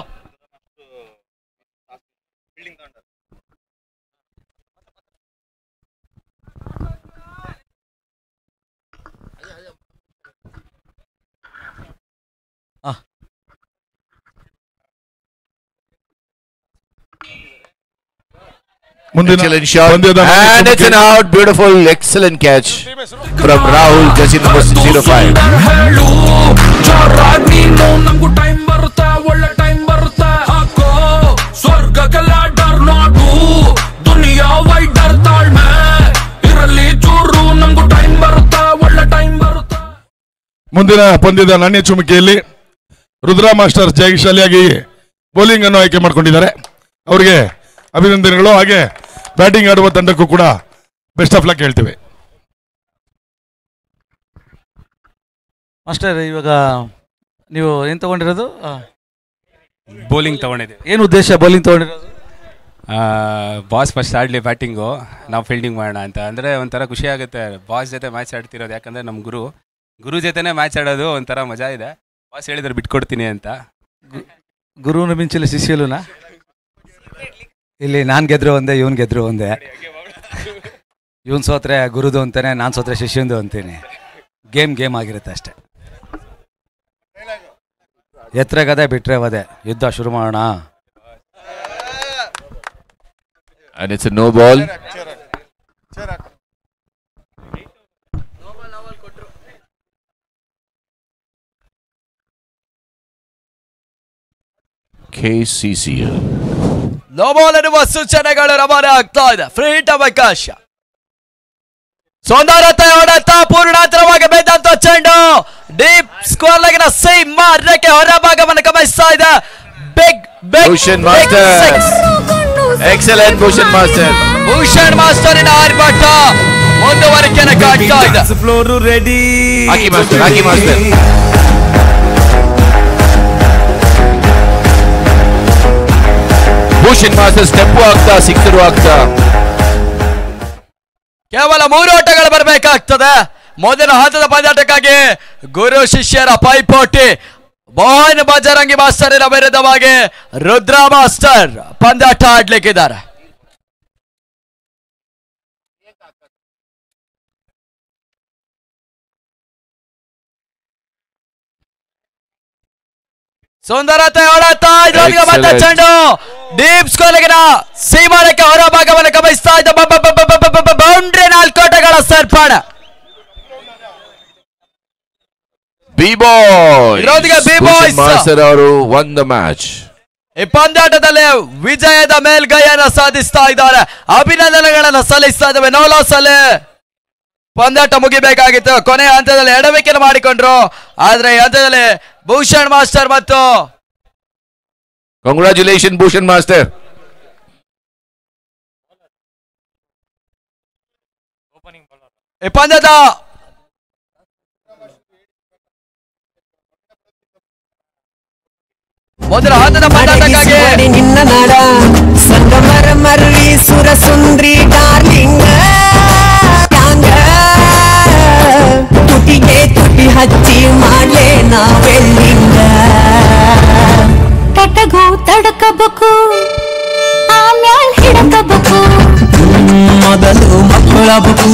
Excellent shot. And it's an out. Beautiful, excellent catch from Rahul, jersey number 605. ಮುಂದಿನ ಪಂದ್ಯದ ನಾಣ್ಯ ಚುಮುಕಿಯಲ್ಲಿ ರುದ್ರಾ ಮಾಸ್ಟರ್ ಜಯಶಾಲಿಯಾಗಿ ಬೌಲಿಂಗ್ ಅನ್ನು ಆಯ್ಕೆ ಮಾಡಿಕೊಂಡಿದ್ದಾರೆ. ಅವ್ರಿಗೆ ಅಭಿನಂದನೆಗಳು. ಹಾಗೆ ಬ್ಯಾಟಿಂಗ್ ಆಡುವ ತಂಡಕ್ಕೂ ಕೂಡ ಬೆಸ್ಟ್ ಆಫ್ ಲಕ್ ಹೇಳ್ತೇವೆ. ಮಾಸ್ಟರ್, ಇವಾಗ ನೀವು ಏನು ತಗೊಂಡಿರೋದು? ಬೌಲಿಂಗ್ ತಗೊಂಡಿದ್ದೆ. ಏನು ಉದ್ದೇಶ ಬೌಲಿಂಗ್ ತಗೊಂಡಿರೋದು? ಬಾಸ್ ಫಸ್ಟ್ ಆಡಲಿ ಬ್ಯಾಟಿಂಗು, ನಾವು ಫೀಲ್ಡಿಂಗ್ ಮಾಡೋಣ ಅಂತ. ಅಂದರೆ ಒಂಥರ ಖುಷಿ ಆಗುತ್ತೆ ಬಾಸ್ ಜೊತೆ ಮ್ಯಾಚ್ ಆಡ್ತಿರೋದು. ಯಾಕಂದರೆ ನಮ್ಮ ಗುರು ಜೊತೆನೇ ಮ್ಯಾಚ್ ಆಡೋದು ಒಂಥರ ಮಜಾ ಇದೆ. ಬಾಸ್ ಹೇಳಿದ್ರೆ ಬಿಟ್ಕೊಡ್ತೀನಿ ಅಂತ. ಗುರುನ ಮಿಂಚಲಿ ಶಿಷ್ಯಲುನಾ? ಇಲ್ಲಿ ನಾನು ಗೆದ್ರು ಒಂದೇ, ಇವನು ಗೆದ್ರು ಒಂದೇ. ಇವನು ಸೋತ್ರೆ ಗುರುದು ಅಂತಾನೆ, ನಾನು ಸೋತ್ರೆ ಶಿಷ್ಯಂದು ಅಂತೀನಿ. ಗೇಮ್ ಆಗಿರುತ್ತೆ ಅಷ್ಟೇ. ಎತ್ತರಗದೆ ಬಿಟ್ರೆ ವದೆ, ಯುದ್ಧ ಶುರು ಮಾಡೋಣ. And it's a no ball. KCCL. No ball ಎನ್ನುವ ಸೂಚನೆಗಳು ರವಾನೆ ಆಗ್ತಾ ಇದೆ. ಫ್ರೀ ಹಿಟ್ ಅವಕಾಶ. ಸೌಂದರ್ಯತೆ ಹೊಡೆತ ಪೂರ್ಣಾಂತರವಾಗಿ ಬೆದ್ದಂತ ಚೆಂಡು ಡೀಪ್ ಸ್ಕೋರ್ ಲಗಿನ ಸೀಮಾ ರೇಖೆ ಹೊರಭಾಗವನ್ನು ಗಮನಿಸ್ತಾ ಇದೆ. Big Bhushan master. Excellent Bhushan master. Bhushan ಮಾಸ್ಟರಿನ ಆರ್ಭಟ ಮುಂದುವರಿಕೆಯನ್ನು ಕಾಡ್ತಾ ಇದೆ. Floor ready. ಹಾಕಿ ಮಾಸ್ಟರ್. ಭೂಷಣ್ ಮಾಸ್ಟರ್ ಸ್ಟೆಪ್ಪು ಆಗ್ತಾ ಸಿಕ್ಸರು ಆಗ್ತಾ. ಕೇವಲ 3 ಓಟಗಳು ಬರಬೇಕಾಗ್ತದೆ. ಮೊದಲ ಹಂತದ ಪಂದ್ಯಾಟಕ್ಕಾಗಿ ಗುರು ಶಿಷ್ಯರ ಪೈಪೋಟಿ. ಮೋಹನ್ ಬಜರಂಗಿ ಮಾಸ್ಟರಿನ ವಿರುದ್ಧವಾಗಿ ರುದ್ರ ಮಾಸ್ಟರ್ ಪಂದ್ಯಾಟ ಆಡ್ಲಿಕ್ಕಿದ್ದಾರೆ. ಸುಂದರತೆ ಹೊಡೆತಾ ಇದ್ರೊಳಗೆ ಬಂದ ಚೆಂಡು ಡೀಪ್ ಸ್ಕೋರ್ಗಿನ ಸೀಮಾರಕ್ಕೆ ಹೊರಭಾಗವನ್ನು ಗಮನಿಸ್ತಾ ಇದ್ದ. ಬೌಂಡ್ರಿ 4 ಓಟಗಳ ಸರ್ಪಣ. B-boys ಮಾಸ್ಟರ್ ಅವರು won the match. ಈ ಪಂದ್ಯಾಟದಲ್ಲಿ ವಿಜಯದ ಮೇಲ್ಗೈಯನ್ನು ಸಾಧಿಸ್ತಾ ಇದ್ದಾರೆ. ಅಭಿನಂದನೆಗಳನ್ನು ಸಲ್ಲಿಸ್ತಾ ಇದ್ದಾವೆ. ನೋ ಲಾಸ್ ಅಲ್ಲಿ ಪಂದ್ಯಾಟ ಮುಗಿಬೇಕಾಗಿತ್ತು. ಕೊನೆಯ ಹಂತದಲ್ಲಿ ಎಡವಿಕೆಯನ್ನು ಮಾಡಿಕೊಂಡ್ರು. ಆದ್ರೆ ಈ ಹಂತದಲ್ಲಿ ಭೂಷಣ್ ಮಾಸ್ಟರ್ ಮತ್ತು ಕಂಗ್ರಾಚುಲೇಷನ್ ಭೂಷಣ್ ಮಾಸ್ಟರ್. ಈ ಪಂದ್ಯದ ಮೊದಲ ಹಂತದ ಪಂದ್ಯಾಟಕ್ಕಾಗಿ ನಿನ್ನ ನಾಡ ಸಂಗಮರ ಮರ್ರಿ ಸುರ ಸುಂದ್ರಿ ಡಾರ್ಲಿಂಗ್ ತುಟಿಗೆ ತುಟಿ ಹಚ್ಚಿ ಮಾಡಲೇ ನಾವೆಲ್ಲಿಂಗ ತಟಗೋ ತಡಕಬೇಕು ಆಮ್ಯಾಲ್ ಹಿಡಕಬೇಕು ಮೊದಲು ಮಕ್ಕಳಬೇಕು